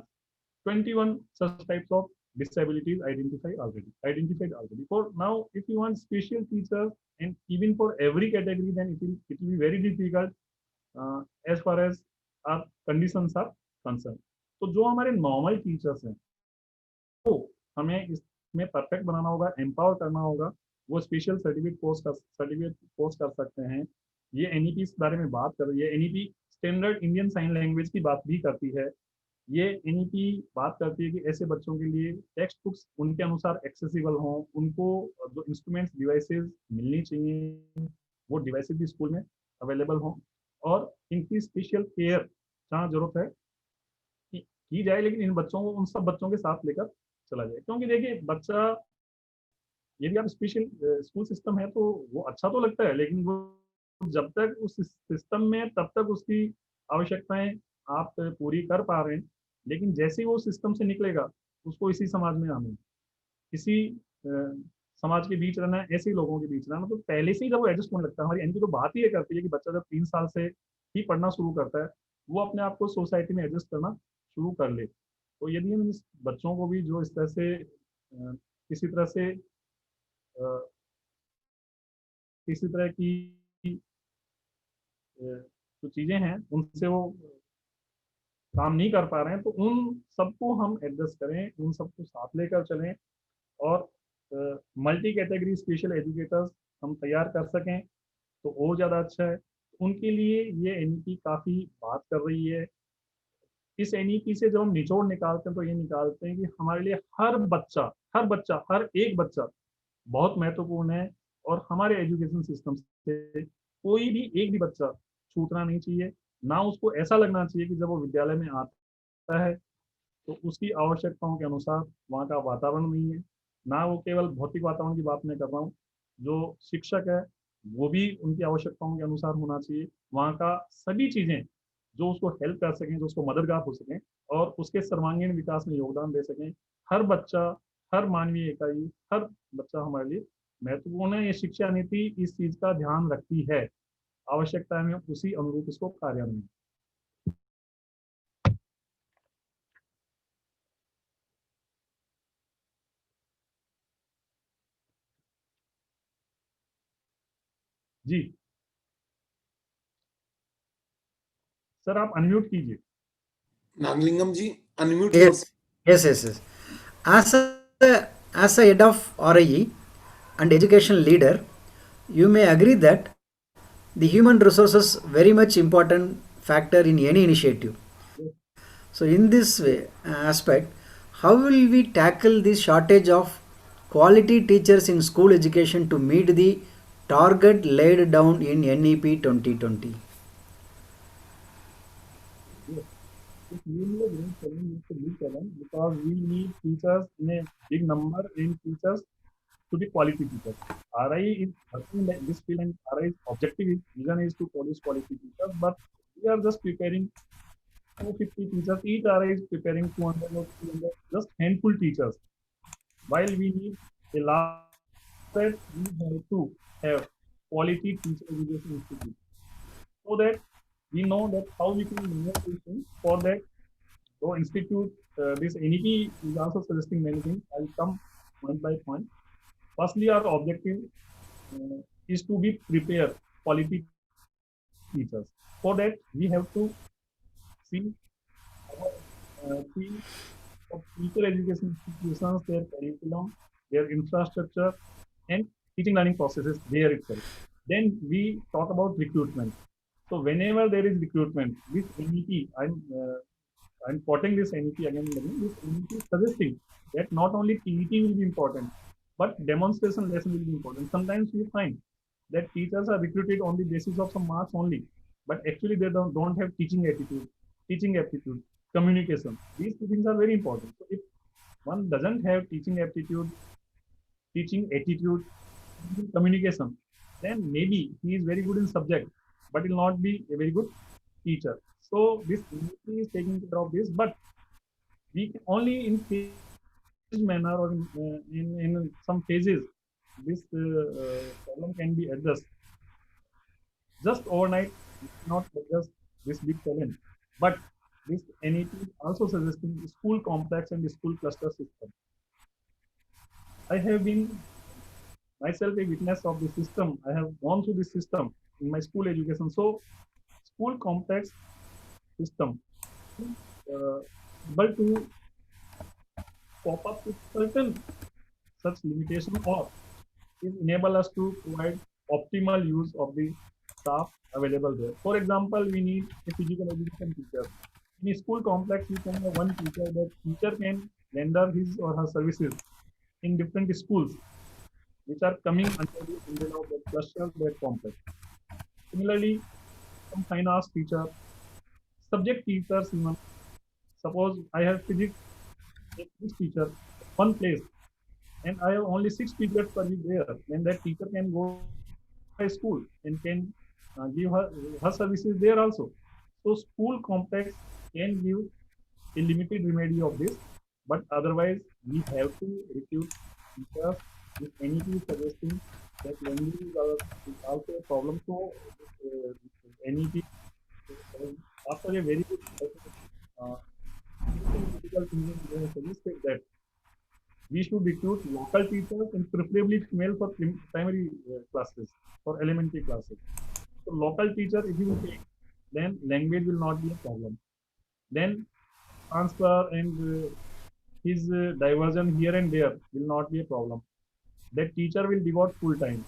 21 such types of disabilities identified already. For now, if you want special teachers and even for every category, then it will be very difficult as far as our conditions are concerned. तो जो हमारे नॉर्मल टीचर्स हैं तो हमें इसमें परफेक्ट बनाना होगा, एम्पावर करना होगा, वो स्पेशल सर्टिफिकेट कोर्स कर सकते हैं। ये एनईपी इस बारे में बात कर रही है। NEP standard Indian sign language की बात भी करती है। ये एनईपी बात करती है कि ऐसे बच्चों के लिए टेक्स्ट बुक्स उनके अनुसार एक्सेसिबल हों, उनको जो इंस्ट्रूमेंट्स डिवाइसेस मिलनी चाहिए वो डिवाइसेस भी स्कूल में अवेलेबल हों, और इनकी स्पेशल केयर जहाँ जरूरत है की जाए, लेकिन इन बच्चों को उन सब बच्चों के साथ लेकर चला जाए। क्योंकि देखिए बच्चा, यदि आप स्पेशल स्कूल सिस्टम है तो वो अच्छा तो लगता है, लेकिन वो जब तक उस सिस्टम में तब तक उसकी आवश्यकताएं आप पूरी कर पा रहे हैं, लेकिन जैसे ही वो सिस्टम से निकलेगा उसको इसी समाज में आना, इसी समाज के बीच रहना, ऐसे ही लोगों के बीच रहना, तो पहले से ही जब वो एडजस्ट होने लगता है। हमारी एनपी तो बात ही ये करती है कि बच्चा जब 3 साल से ही पढ़ना शुरू करता है वो अपने आप को सोसाइटी में एडजस्ट करना शुरू कर ले। तो यदि हम इस बच्चों को भी जो इस तरह से किसी तरह से किसी तरह की जो चीज़ें हैं उनसे वो काम नहीं कर पा रहे हैं, तो उन सबको हम एडजस्ट करें, उन सबको साथ लेकर चलें, और मल्टी कैटेगरी स्पेशल एजुकेटर्स हम तैयार कर सकें तो और ज़्यादा अच्छा है। उनके लिए ये एनईपी काफ़ी बात कर रही है। इस एनईपी से जब हम निचोड़ निकालते हैं तो ये निकालते हैं कि हमारे लिए हर एक बच्चा बहुत महत्वपूर्ण है, और हमारे एजुकेशन सिस्टम से कोई भी एक भी बच्चा छूटना नहीं चाहिए। ना उसको ऐसा लगना चाहिए कि जब वो विद्यालय में आता है तो उसकी आवश्यकताओं के अनुसार वहाँ का वातावरण नहीं है। ना वो केवल भौतिक वातावरण की बात मैं कर रहा हूँ, जो शिक्षक है वो भी उनकी आवश्यकताओं के अनुसार होना चाहिए। वहाँ का सभी चीज़ें जो उसको हेल्प कर सकें, जो उसको मददगार हो सकें और उसके सर्वांगीण विकास में योगदान दे सकें। हर बच्चा, हर मानवीय इकाई, हर बच्चा हमारे लिए महत्वपूर्ण है। ये शिक्षा नीति इस चीज़ का ध्यान रखती है। आवश्यकता में उसी अनुरूप इसको कार्यान्वयन। जी सर, आप अनम्यूट कीजिए। Nagalingam ji, unmute Yes, yourself. yes, yes, yes. As a head of RIE and education leader, you may agree that the human resources very much important factor in any initiative. So, in this way, aspect, how will we tackle this shortage of quality teachers in school education to meet the target laid down in NEP 2020? Yes, it's really a great challenge. It's a big challenge because we need teachers in a big number in teachers to be quality teachers. RI is working in this field and RI's objective is vision is to produce quality teachers, but we are just preparing 250 teachers. Each RI is preparing 200 or 300, just handful teachers. While we need a large set, we have to have quality teacher education institute so that we know that how we can manage these things. For that, so institute, this NEP is also suggesting many things. I'll come point by point. Firstly, our objective is to be prepared quality teachers. For that, we have to see our see of teacher education institutions, their curriculum, their infrastructure, and teaching learning processes there itself. Then we talk about recruitment. So whenever there is recruitment, this NEP, I'm quoting this NEP again and again. This NEP is suggesting that not only TET will be important, but demonstration lesson will be important. Sometimes we find that teachers are recruited on the basis of some marks only, but actually they don't have teaching attitude, teaching aptitude, communication. These two things are very important. So if one doesn't have teaching aptitude, teaching attitude, communication, then maybe he is very good in subject, but will not be a very good teacher. So this NEP is taking care of this, but we can only in phased manner or in some phases this problem can be addressed. Just overnight, we cannot address this big challenge. But this NEP is also suggesting the school complex and the school cluster system. I have been myself a witness of the system. I have gone through this system in my school education. So, school complex system uh, able to pop up with certain such limitation or is enable us to provide optimal use of the staff available there. For example, we need a physical education teacher. In a school complex, we can have one teacher. That teacher can render his or her services in different schools, which are coming under the umbrella of that cluster, that complex. Similarly, some fine arts teacher, subject teachers, even suppose I have physics teacher, one place, and I have only 6 periods per week there, then that teacher can go to school and can give her services there also. So school complex can give a limited remedy of this, but otherwise we have to recruit teachers. If NEP is suggesting that language is also a problem, so NEP after a very good uh, critical thinking, they have suggested that we should recruit local teachers and preferably female for primary classes or elementary classes. So local teacher, if you take, then language will not be a problem. Then transfer and his diversion here and there will not be a problem. That teacher will devote full time,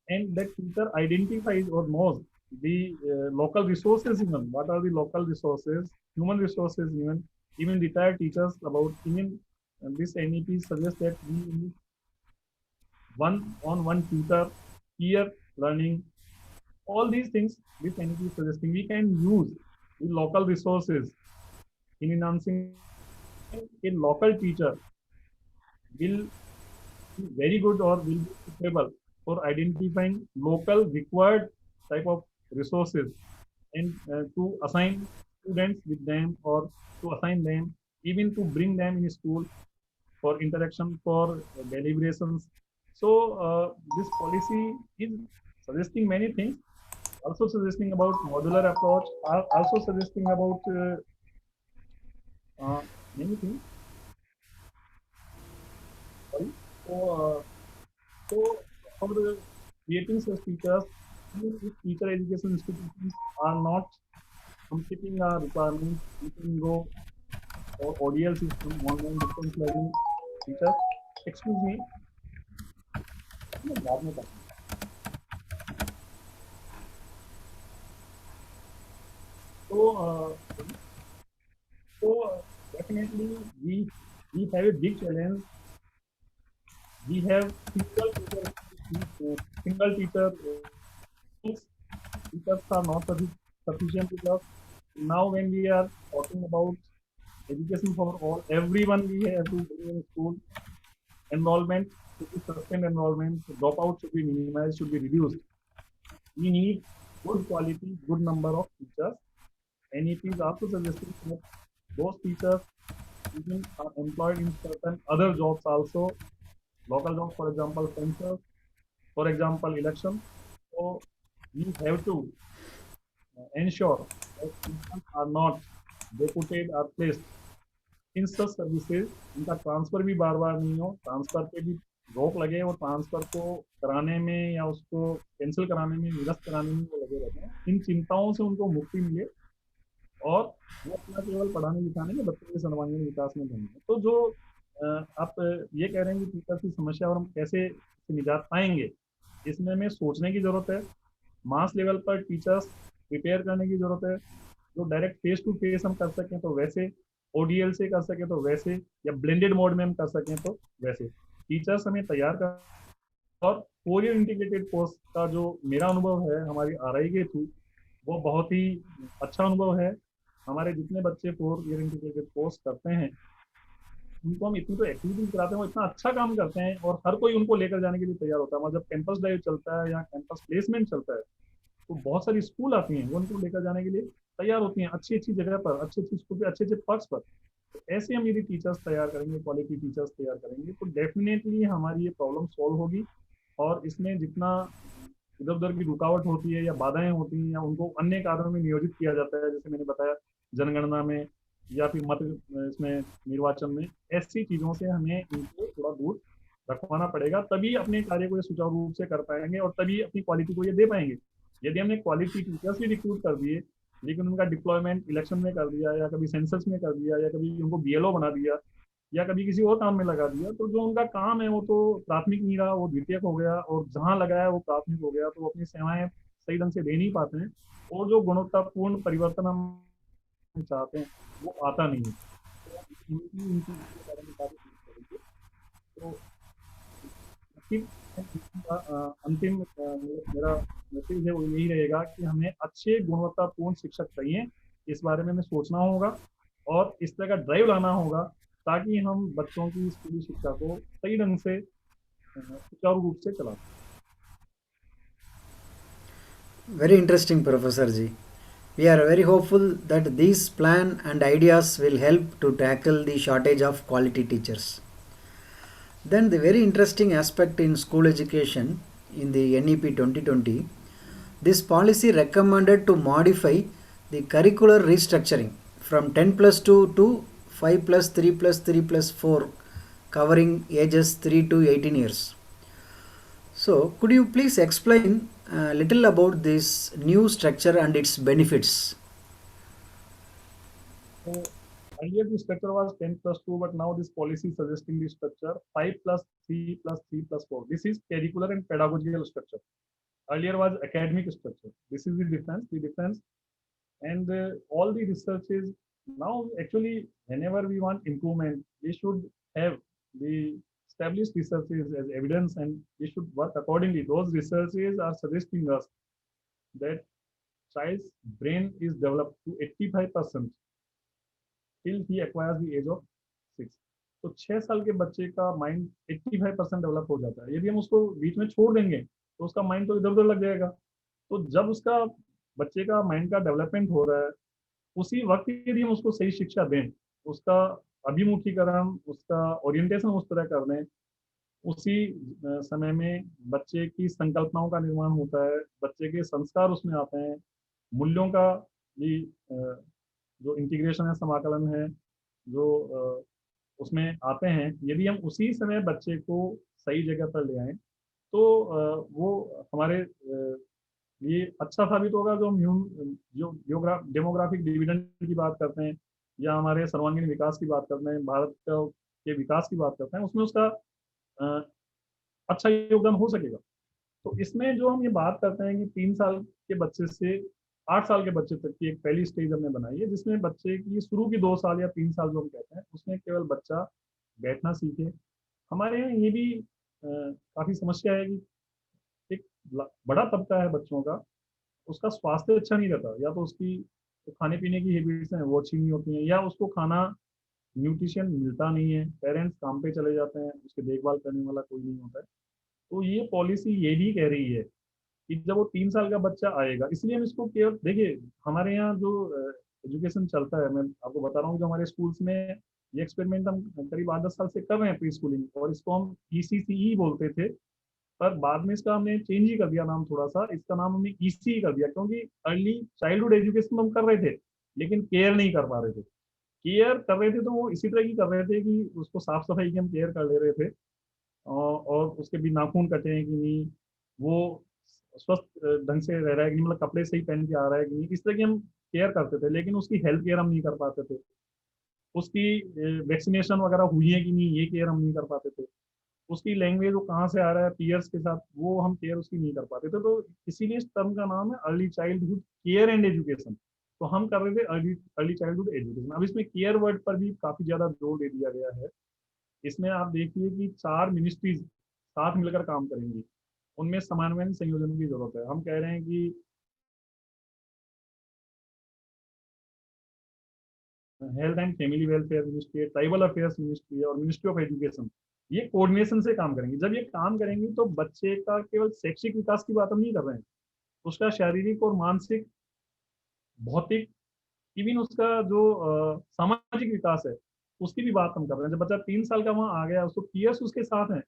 and that teacher identifies or knows the local resources. Even what are the local resources, human resources, even retired teachers about even this NEP suggests that we need one tutor, peer learning, all these things this NEP is suggesting we can use. the local resources in enhancing a local teacher will be very good or will be suitable for identifying local required type of resources and to assign students with them or to assign them even to bring them in school for interaction for deliberations. So this policy is suggesting many things, also suggesting about modular approach, also suggesting about many things. Sorry. So, so for creating such teachers, even if teacher education institutions are not completing our requirements, we can go for ODL system, online distance learning teachers. Excuse me, मैं बाद में बताऊंगा. So, definitely we have a big challenge. We have single teacher teachers are not sufficient enough. Now, when we are talking about education for all, everyone we have to bring in school. Enrollment should be sustained enrollment. Dropout should be minimized, should be reduced. We need good quality, good number of teachers. NEP is also suggesting that those teachers even are employed in certain other jobs also, local jobs, for example, censors, for example, elections. So we have to ensure that teachers are not deputed or placed इन सब सर्विसेज, इनका ट्रांसफर भी बार बार नहीं हो, ट्रांसफर पे भी रोक लगे और ट्रांसफर को कराने में या उसको कैंसिल कराने में, निरस्त कराने में वो लगे रहते हैं. इन चिंताओं से उनको मुक्ति मिले और वो अपना केवल पढ़ाने लिखाने में बच्चों के सर्वांगीण विकास में ध्यान दें. तो जो आप ये कह रहे हैं कि टीचर की समस्या और हम कैसे निजात पाएंगे, इसमें हमें सोचने की जरूरत है. मास लेवल पर टीचर्स प्रिपेयर करने की जरूरत है. जो डायरेक्ट फेस टू फेस हम कर सकें तो वैसे, ओडीएल से कर सके तो वैसे, या ब्लेंडेड मोड में हम कर सकें तो वैसे टीचर्स हमें तैयार कर. और 4 ईयर इंटीग्रेटेड कोर्स का जो मेरा अनुभव है हमारी आरआई के थ्रू, वो बहुत ही अच्छा अनुभव है. हमारे जितने बच्चे 4 ईयर इंटीग्रेटेड कोर्स करते हैं उनको हम इतनी तो एक्टिविटीज कराते हैं, वो इतना अच्छा काम करते हैं और हर कोई उनको लेकर जाने के लिए तैयार होता है. मतलब जब कैंपस ड्राइव चलता है या कैंपस प्लेसमेंट चलता है तो बहुत सारी स्कूल आती हैं, वो उनको लेकर जाने के लिए तैयार होती हैं, अच्छी अच्छी जगह पर, अच्छे अच्छे स्कूल पे, अच्छे अच्छे पक्ष पर. तो ऐसे हम यदि टीचर्स तैयार करेंगे, क्वालिटी टीचर्स तैयार करेंगे, तो डेफिनेटली हमारी ये प्रॉब्लम सॉल्व होगी. और इसमें जितना इधर उधर की रुकावट होती है या बाधाएं होती हैं या उनको अन्य कार्यों में नियोजित किया जाता है, जैसे मैंने बताया जनगणना में या फिर मत इसमें निर्वाचन में, ऐसी चीजों से हमें इनको थोड़ा दूर रखवाना पड़ेगा. तभी अपने कार्य को ये सुचारू रूप से कर पाएंगे और तभी अपनी क्वालिटी को ये दे पाएंगे. यदि हमने क्वालिटी टीचर्स भी रिक्रूट कर दिए लेकिन उनका डिप्लॉयमेंट इलेक्शन में कर दिया या कभी सेंसस में कर दिया या कभी उनको बीएलओ बना दिया या कभी किसी और काम में लगा दिया, तो जो उनका काम है वो तो प्राथमिक नहीं रहा, वो द्वितीयक हो गया. और जहाँ लगाया वो प्राथमिक हो गया, तो वो अपनी सेवाएं सही ढंग से दे नहीं पाते हैं और जो गुणवत्तापूर्ण परिवर्तन हम चाहते हैं वो आता नहीं है. तो अंतिम मेरा मैसेज है वो यही रहेगा कि हमें अच्छे गुणवत्तापूर्ण शिक्षक चाहिए. इस बारे में हमें सोचना होगा और इस तरह का ड्राइव लाना होगा ताकि हम बच्चों की स्कूली शिक्षा को सही ढंग से सुचारू रूप से चला सकें. Very interesting, Professor Ji. We are very hopeful that these plan and ideas will help to tackle the shortage of quality teachers. Then the very interesting aspect in school education in the NEP 2020, this policy recommended to modify the curricular restructuring from 10 plus 2 to 5 plus 3 plus 3 plus 4, covering ages 3 to 18 years. So, could you please explain a little about this new structure and its benefits? So earlier the structure was 10 plus 2, but now this policy is suggesting the structure 5 plus 3 plus 3 plus 4. This is curricular and pedagogical structure. Earlier was academic structure. This is the difference. And all the researches now actually whenever we want improvement, we should have the established researches as evidence and we should work accordingly. Those researches are suggesting us that child's brain is developed to 85% till he acquires the age of 6. तो 6 साल के बच्चे का माइंड 85% डेवलप हो जाता है। यदि हम उसको बीच में छोड़ देंगे तो उसका माइंड तो इधर उधर लग जाएगा। तो जब उसका बच्चे का माइंड का डेवलपमेंट हो रहा है, उसी वक्त यदि हम उसको सही शिक्षा दें, उसका अभिमुखीकरण, उसका ओरिएंटेशन उस तरह कर दें, उसी समय में बच्चे की संकल्पनाओं का निर्माण होता है, बच्चे के संस्कार उसमें आते हैं, मूल्यों का भी जो इंटीग्रेशन है, समाकलन है, जो उसमें आते हैं। यदि हम उसी समय बच्चे को सही जगह पर ले आए तो वो हमारे ये अच्छा साबित होगा। जो हम जो डेमोग्राफिक डिविडेंड की बात करते हैं या हमारे सर्वांगीण विकास की बात करते हैं, भारत के विकास की बात करते हैं, उसमें उसका अ, अच्छा योगदान हो सकेगा। तो इसमें जो हम ये बात करते हैं कि 3 साल के बच्चे से 8 साल के बच्चे तक की एक पहली स्टेज हमने बनाई है, जिसमें बच्चे की शुरू की 2 साल या 3 साल जो हम कहते हैं, उसमें केवल बच्चा बैठना सीखे। हमारे यहाँ ये भी काफी समस्या है कि एक बड़ा तबका है बच्चों का, उसका स्वास्थ्य अच्छा नहीं रहता, या तो उसकी जो खाने पीने की हैबिट्स हैं वो अच्छी नहीं होती हैं, या उसको खाना न्यूट्रिशन मिलता नहीं है, पेरेंट्स काम पे चले जाते हैं, उसकी देखभाल करने वाला कोई नहीं होता है। तो ये पॉलिसी ये भी कह रही है कि जब वो 3 साल का बच्चा आएगा, इसलिए हम इसको केवल देखिए, हमारे यहाँ जो एजुकेशन चलता है, मैं आपको बता रहा हूँ, जो हमारे स्कूल्स में ये एक्सपेरिमेंट हम करीब 8-10 साल से कर रहे हैं प्री स्कूलिंग, और इसको हम ईसीसीई बोलते थे, पर बाद में इसका हमने चेंज ही कर दिया नाम थोड़ा सा, इसका नाम हमने ईसी कर दिया, क्योंकि अर्ली चाइल्डहुड एजुकेशन हम कर रहे थे लेकिन केयर नहीं कर पा रहे थे। केयर कर रहे थे तो वो इसी तरह की कर रहे थे कि उसको साफ सफाई की हम केयर कर ले रहे थे, और उसके भी नाखून कटे हैं कि नहीं, वो स्वस्थ ढंग से रह रहा है कि नहीं, मतलब कपड़े सही पहन के आ रहा है कि नहीं, इस तरह की हम केयर करते थे, लेकिन उसकी हेल्थ केयर हम नहीं कर पाते थे। उसकी वैक्सीनेशन वगैरह हुई है कि नहीं, ये केयर हम नहीं कर पाते थे। उसकी लैंग्वेज वो कहाँ से आ रहा है पीयर्स के साथ, वो हम केयर उसकी नहीं कर पाते थे। तो इसीलिए इस टर्म का नाम है early childhood care and education. तो हम कर रहे थे अर्ली अर्ली चाइल्डहुड एजुकेशन। अब इसमें केयर वर्ड पर भी काफी ज्यादा जोर दे दिया गया है। इसमें आप देखिए कि 4 मिनिस्ट्रीज साथ मिलकर काम करेंगी, उनमें समन्वय संयोजन की जरूरत है। हम कह रहे हैं कि health and family welfare ministry, tribal affairs ministry और मिनिस्ट्री ऑफ एजुकेशन, ये कोऑर्डिनेशन से काम करेंगे। जब ये काम करेंगी तो बच्चे का केवल शैक्षिक विकास की बात हम नहीं कर रहे हैं, उसका शारीरिक और मानसिक, भौतिक, इवन उसका जो सामाजिक विकास है, उसकी भी बात हम कर रहे हैं। जब बच्चा 3 साल का वहाँ आ गया, उसको पीयर्स उसके साथ हैं,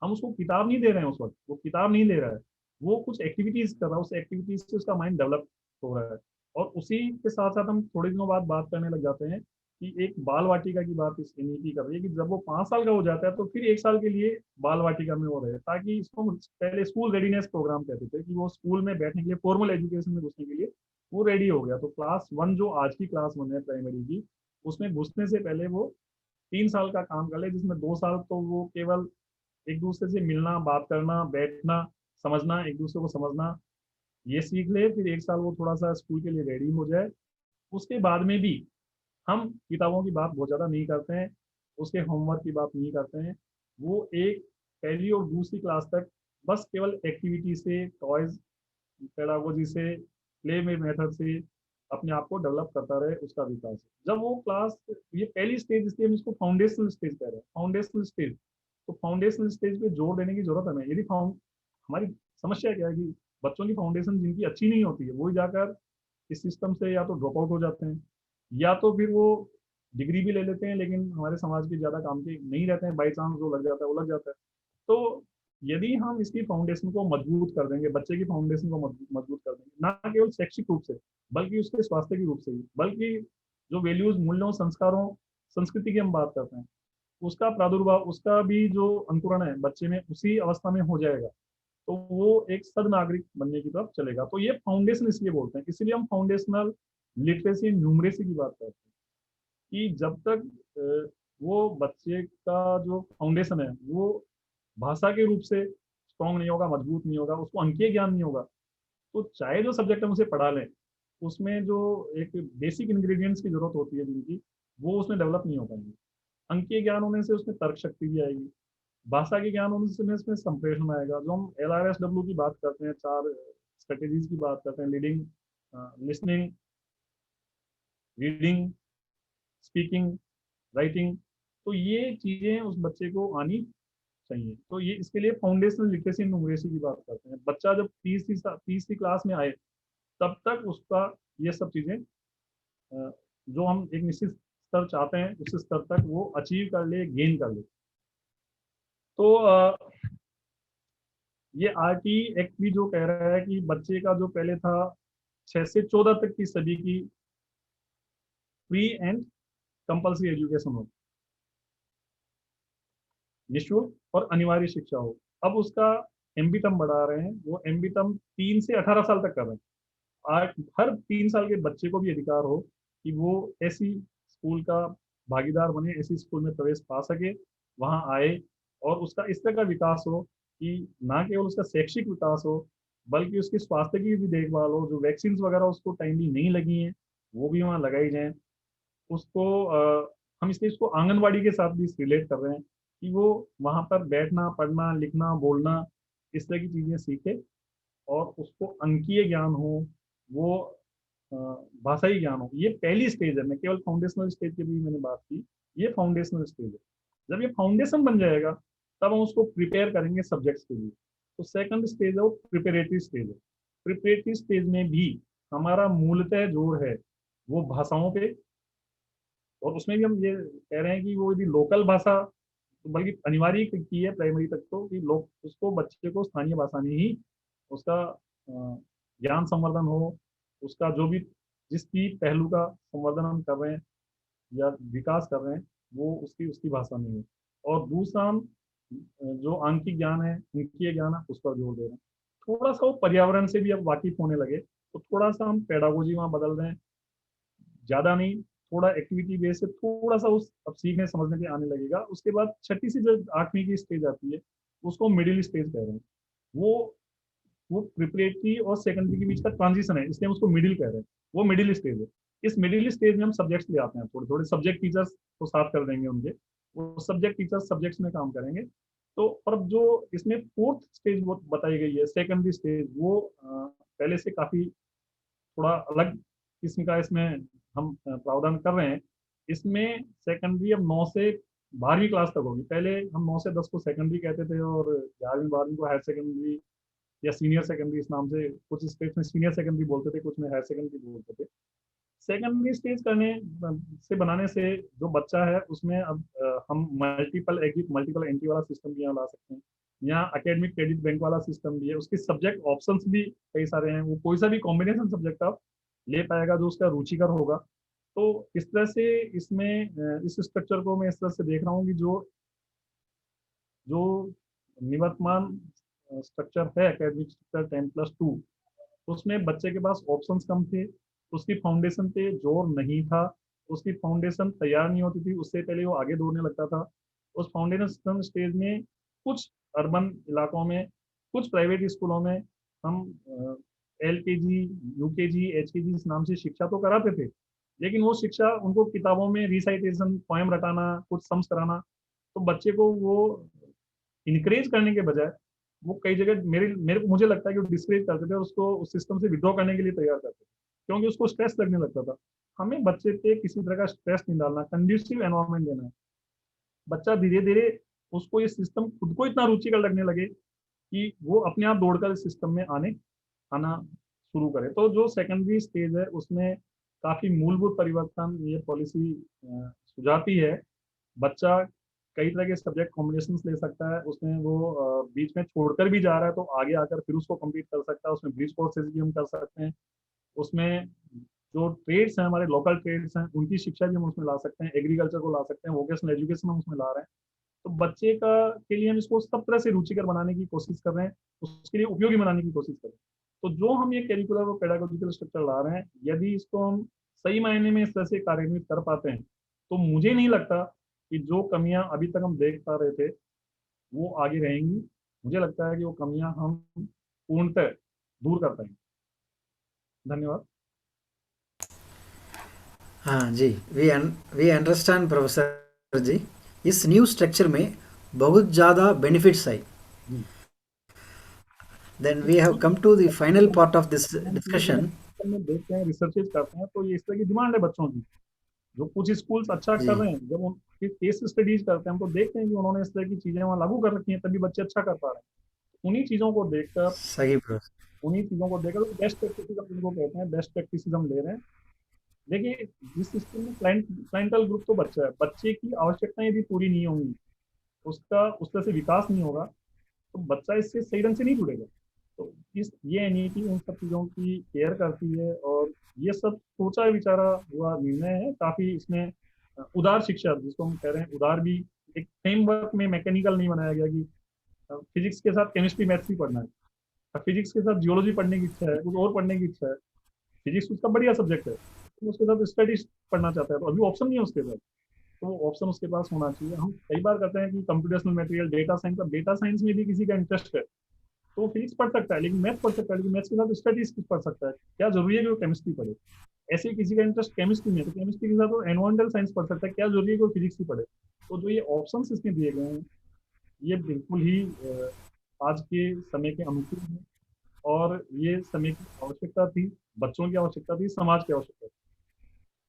हम उसको किताब नहीं दे रहे हैं उस वक्त, वो किताब नहीं ले रहा है, वो कुछ एक्टिविटीज कर रहा है, उस एक्टिविटीज से उसका माइंड डेवलप हो रहा है। और उसी के साथ साथ हम थोड़े दिनों बाद बात करने लग जाते हैं कि एक बाल वाटिका की बात इस नीति कर रही है कि जब वो 5 साल का हो जाता है तो फिर 1 साल के लिए बाल वाटिका में वो रहे, ताकि इसको हम पहले स्कूल रेडीनेस प्रोग्राम कहते थे, कि वो स्कूल में बैठने के लिए, फॉर्मल एजुकेशन में घुसने के लिए वो रेडी हो गया। तो क्लास 1 जो आज की क्लास 1 है प्राइमरी की, उसमें घुसने से पहले वो 3 साल का काम कर ले, जिसमें 2 साल तो वो केवल एक दूसरे से मिलना, बात करना, बैठना, समझना, एक दूसरे को समझना, ये सीख ले। फिर 1 साल वो थोड़ा सा स्कूल के लिए रेडी हो जाए। उसके बाद में भी हम किताबों की बात बहुत ज़्यादा नहीं करते हैं, उसके होमवर्क की बात नहीं करते हैं। वो एक पहली और दूसरी क्लास तक बस केवल एक्टिविटी से, टॉयज, पेडागोजी से, प्ले में मेथड से अपने आप को डेवलप करता रहे, उसका विकास है। जब वो क्लास, ये पहली स्टेज, इसलिए हम इसको फाउंडेशनल स्टेज कह रहे हैं, फाउंडेशनल स्टेज। तो फाउंडेशनल स्टेज पे जोर देने की जरूरत हमें। यदि हमारी समस्या क्या है कि बच्चों की फाउंडेशन जिनकी अच्छी नहीं होती है, वही जाकर इस सिस्टम से या तो ड्रॉप आउट हो जाते हैं, या तो फिर वो डिग्री भी ले लेते हैं लेकिन हमारे समाज के ज़्यादा काम के नहीं रहते हैं, बाई चांस जो लग जाता है वो लग जाता है। तो यदि हम इसकी फाउंडेशन को मजबूत कर देंगे, बच्चे की फाउंडेशन को मजबूत कर देंगे, ना केवल शैक्षिक रूप से बल्कि उसके स्वास्थ्य के रूप से भी, बल्कि जो वैल्यूज, मूल्यों, संस्कारों, संस्कृति की हम बात करते हैं, उसका प्रादुर्भाव, उसका भी जो अंकुरण है बच्चे में उसी अवस्था में हो जाएगा, तो वो एक सद नागरिक बनने की तरफ चलेगा। तो ये फाउंडेशन इसलिए बोलते हैं, इसलिए हम फाउंडेशनल लिटरेसी, न्यूमरेसी की बात करते हैं कि जब तक वो बच्चे का जो फाउंडेशन है वो भाषा के रूप से स्ट्रॉन्ग नहीं होगा, मजबूत नहीं होगा, उसको अंकीय ज्ञान नहीं होगा, तो चाहे जो सब्जेक्ट हम उसे पढ़ा लें, उसमें जो एक बेसिक इंग्रेडिएंट्स की जरूरत होती है जिनकी, वो उसमें डेवलप नहीं हो पाएंगे। अंकीय ज्ञान होने से उसमें तर्क शक्ति भी आएगी, भाषा के ज्ञान होने से इसमें संप्रेषण आएगा। जो हम LRSW की बात करते हैं, 4 स्ट्रेटेजीज की बात करते हैं, leading listening, reading, speaking, writing, तो ये चीजें उस बच्चे को आनी चाहिए। तो ये इसके लिए फाउंडेशनल लिटरेसी न्यूमरेसी की बात करते हैं। बच्चा जब तीसरी क्लास में आए तब तक उसका ये सब चीजें जो हम एक निश्चित स्तर चाहते हैं उस स्तर तक वो अचीव कर ले, गेन कर ले। तो ये आरटी एक्ट भी जो कह रहा है कि बच्चे का जो पहले था 6 से 14 तक की सभी की फ्री एंड कंपल्सरी एजुकेशन हो, निःशुल्क और अनिवार्य शिक्षा हो। अब उसका एमबी टर्म बढ़ा रहे हैं, वो एमबी टर्म 3 से 18 साल तक कर रहे हैं। आज हर 3 साल के बच्चे को भी अधिकार हो कि वो ऐसी स्कूल का भागीदार बने, ऐसी स्कूल में प्रवेश पा सके, वहाँ आए और उसका इस तरह का विकास हो कि ना केवल उसका शैक्षिक विकास हो बल्कि उसके स्वास्थ्य की भी देखभाल हो। जो वैक्सीन वगैरह उसको टाइमली नहीं लगी हैं वो भी वहाँ लगाई जाए। उसको हम इसलिए इसको आंगनवाड़ी के साथ भी रिलेट कर रहे हैं कि वो वहाँ पर बैठना, पढ़ना, लिखना, बोलना, इस तरह की चीज़ें सीखे और उसको अंकीय ज्ञान हो, वो अ, भाषाई ज्ञान हो। ये पहली स्टेज है, मैं केवल फाउंडेशनल स्टेज की भी मैंने बात की, ये फाउंडेशनल स्टेज है। जब ये फाउंडेशन बन जाएगा तब हम उसको प्रिपेयर करेंगे सब्जेक्ट्स के लिए। तो सेकंड स्टेज है वो प्रिपेरेटरी स्टेज है। प्रिपेरेटरी स्टेज में भी हमारा मूलतः जोर है वो भाषाओं पे, और उसमें भी हम ये कह रहे हैं कि वो यदि लोकल भाषा, तो बल्कि अनिवार्य की है प्राइमरी तक तो कि लोग उसको बच्चे को स्थानीय भाषा में ही उसका ज्ञान संवर्धन हो, उसका जो भी जिस भी पहलू का संवर्धन हम कर रहे हैं या विकास कर रहे हैं वो उसकी उसकी भाषा में हो। और दूसरा हम जो आंकिक ज्ञान है, अंकीय ज्ञान है, उस पर जोर दे रहे हैं। थोड़ा सा वो पर्यावरण से भी अब वाकिफ होने लगे तो थोड़ा सा हम पेडागोजी वहाँ बदल रहे हैं, ज्यादा नहीं, थोड़ा एक्टिविटी बेस से थोड़ा सा उस अब सीखने समझने के आने लगेगा। उसके बाद छठी से जो 8वीं की स्टेज आती है उसको मिडिल स्टेज कह रहे हैं। वो प्रिपरेटरी और सेकेंडरी के बीच का ट्रांजिशन है, इसलिए हम उसको मिडिल कह रहे हैं। वो मिडिल स्टेज है। इस मिडिल स्टेज में हम सब्जेक्ट्स ले आते हैं, थोड़े थोड़े सब्जेक्ट टीचर्स को साथ कर देंगे उनके, वो सब्जेक्ट टीचर्स सब्जेक्ट्स में काम करेंगे। तो और जो इसमें फोर्थ स्टेज वो बताई गई है सेकेंडरी स्टेज, वो पहले से काफी थोड़ा अलग किस्म का इसमें हम प्रावधान कर रहे हैं। इसमें सेकेंडरी अब 9 से 12वीं क्लास तक होगी। पहले हम 9 से 10 को सेकेंडरी कहते थे और 11वीं 12वीं को हायर सेकेंडरी या सीनियर सेकेंडरी इस नाम से, कुछ स्टेट में सीनियर सेकेंडरी बोलते थे, कुछ में हायर सेकेंडरी बोलते थे। सेकेंडरी स्टेज करने से बनाने से जो बच्चा है उसमें अब हम मल्टीपल एग्जिट मल्टीपल एंट्री वाला सिस्टम भी यहाँ ला सकते हैं। यहाँ एकेडमिक क्रेडिट बैंक वाला सिस्टम भी है, उसके सब्जेक्ट ऑप्शंस भी कई सारे हैं, वो कोई सा भी कॉम्बिनेशन सब्जेक्ट आप ले पाएगा जो उसका रुचिकर होगा। तो इस तरह से इसमें इस स्ट्रक्चर को मैं इस तरह से देख रहा हूँ कि जो जो निवर्तमान स्ट्रक्चर है एकेडमिक स्ट्रक्चर 10+2, उसमें बच्चे के पास ऑप्शंस कम थे, उसकी फाउंडेशन पे जोर नहीं था, उसकी फाउंडेशन तैयार नहीं होती थी, उससे पहले वो आगे दौड़ने लगता था। उस फाउंडेशन स्टेज में कुछ अर्बन इलाकों में, कुछ प्राइवेट स्कूलों में हम LKG, UKG, HKG इस नाम से शिक्षा तो कराते थे, लेकिन वो शिक्षा उनको किताबों में रिसाइटेशन, पोएम रटाना, कुछ सम्स कराना, तो बच्चे को वो इनकरेज करने के बजाय वो कई जगह मुझे लगता है कि वो डिस्करेज करते थे और उसको उस सिस्टम से विड्रॉ करने के लिए तैयार करते थे, क्योंकि उसको स्ट्रेस लगने लगता था। हमें बच्चे पे किसी तरह का स्ट्रेस नहीं डालना, कंड्यूसिव एनवायरनमेंट देना है। बच्चा धीरे धीरे उसको ये सिस्टम खुद को इतना रुचिकर लगने लगे कि वो अपने आप दौड़कर इस सिस्टम में आना शुरू करे। तो जो सेकेंडरी स्टेज है उसमें काफी मूलभूत परिवर्तन ये पॉलिसी सुझाती है। बच्चा कई तरह के सब्जेक्ट कॉम्बिनेशन ले सकता है, उसमें वो बीच में छोड़कर भी जा रहा है तो आगे आकर फिर उसको कंप्लीट कर सकता है। उसमें ब्रिज कोर्सेज भी हम कर सकते हैं। उसमें जो ट्रेड्स हैं, हमारे लोकल ट्रेड्स हैं, उनकी शिक्षा भी हम उसमें ला सकते हैं, एग्रीकल्चर को ला सकते हैं, वोकेशनल एजुकेशन हम उसमें ला रहे हैं। तो बच्चे का के लिए हम इसको सब तरह से रुचिकर बनाने की कोशिश कर रहे हैं, उसके लिए उपयोगी बनाने की कोशिश कर रहे हैं। तो जो हम ये कैरिकुलर और पेडागोजिकल स्ट्रक्चर ला रहे हैं, यदि इसको हम सही मायने में इस तरह से कार्यान्वित कर पाते हैं तो मुझे नहीं लगता कि जो कमियां अभी तक हम देख पा रहे थे वो आगे रहेंगी। मुझे लगता है कि वो कमियां हम पूर्णतः दूर कर पाएंगे। धन्यवाद। हाँ जी, वी अंडरस्टैंड प्रोफेसर जी। इस न्यू स्ट्रक्चर में बहुत ज़्यादा बेनिफिट्स है। Then we have come to the final part of this discussion. में देखते हैं, रिसर्चेज करते हैं, तो ये इस तरह की डिमांड है बच्चों की। जो कुछ स्कूल्स अच्छा जी कर रहे हैं, जब उनकी केस स्टडीज करते हैं हम तो देखते हैं कि उन्होंने इस तरह की चीजें वहाँ लागू कर रखी हैं, तभी बच्चे अच्छा कर पा रहे हैं। उन्हीं चीजों को देखकर सही ब्रो। उन्हीं चीजों को देखकर बेस्ट प्रैक्टिस हम जिनको कहते हैं, बेस्ट प्रैक्टिस हम ले रहे हैं। देखिए, जिस सिस्टम में क्लाइंटल ग्रुप तो बच्चा है, बच्चे की आवश्यकताएं यदि पूरी नहीं होंगी, उसका उस तरह से विकास नहीं होगा, तो बच्चा इससे सही ढंग से नहीं जुड़ेगा। तो इस ये एनईटी उन सब चीज़ों की केयर करती है, और ये सब सोचा विचारा हुआ निर्णय है काफ़ी। इसमें उदार शिक्षा जिसको हम कह रहे हैं, उदार भी एक फ्रेमवर्क में मैकेनिकल नहीं बनाया गया कि फिजिक्स के साथ केमिस्ट्री मैथ्स भी पढ़ना है, फिजिक्स के साथ जियोलॉजी पढ़ने की इच्छा है, कुछ और पढ़ने की इच्छा है, फिजिक्स उसका बढ़िया सब्जेक्ट है, तो उसके साथ स्टडीज पढ़ना चाहता है, तो अभी ऑप्शन नहीं है उसके पास, तो वो ऑप्शन उसके पास होना चाहिए। हम कई बार कहते हैं कि कंप्यूटेशनल मटेरियल, डेटा साइंस, अब डेटा साइंस में भी किसी का इंटरेस्ट है तो वो फिजिक्स पढ़ सकता है, लेकिन मैथ्स पढ़ सकता है, लेकिन मैथ्स के साथ स्टडीज पढ़ सकता है, क्या जरूरी है कि वो केमिस्ट्री पढ़े। ऐसे ही किसी का इंटरेस्ट केमिस्ट्री में है, तो केमिस्ट्री के साथ वो एनवायरमेंटल साइंस पढ़ सकता है, क्या जरूरी है कि वो फिजिक्स ही पढ़े। तो जो ये ऑप्शन इसमें दिए गए हैं, ये बिल्कुल ही आज के समय के अनुकूल है, और ये समय की आवश्यकता थी, बच्चों की आवश्यकता थी, समाज की आवश्यकता थी।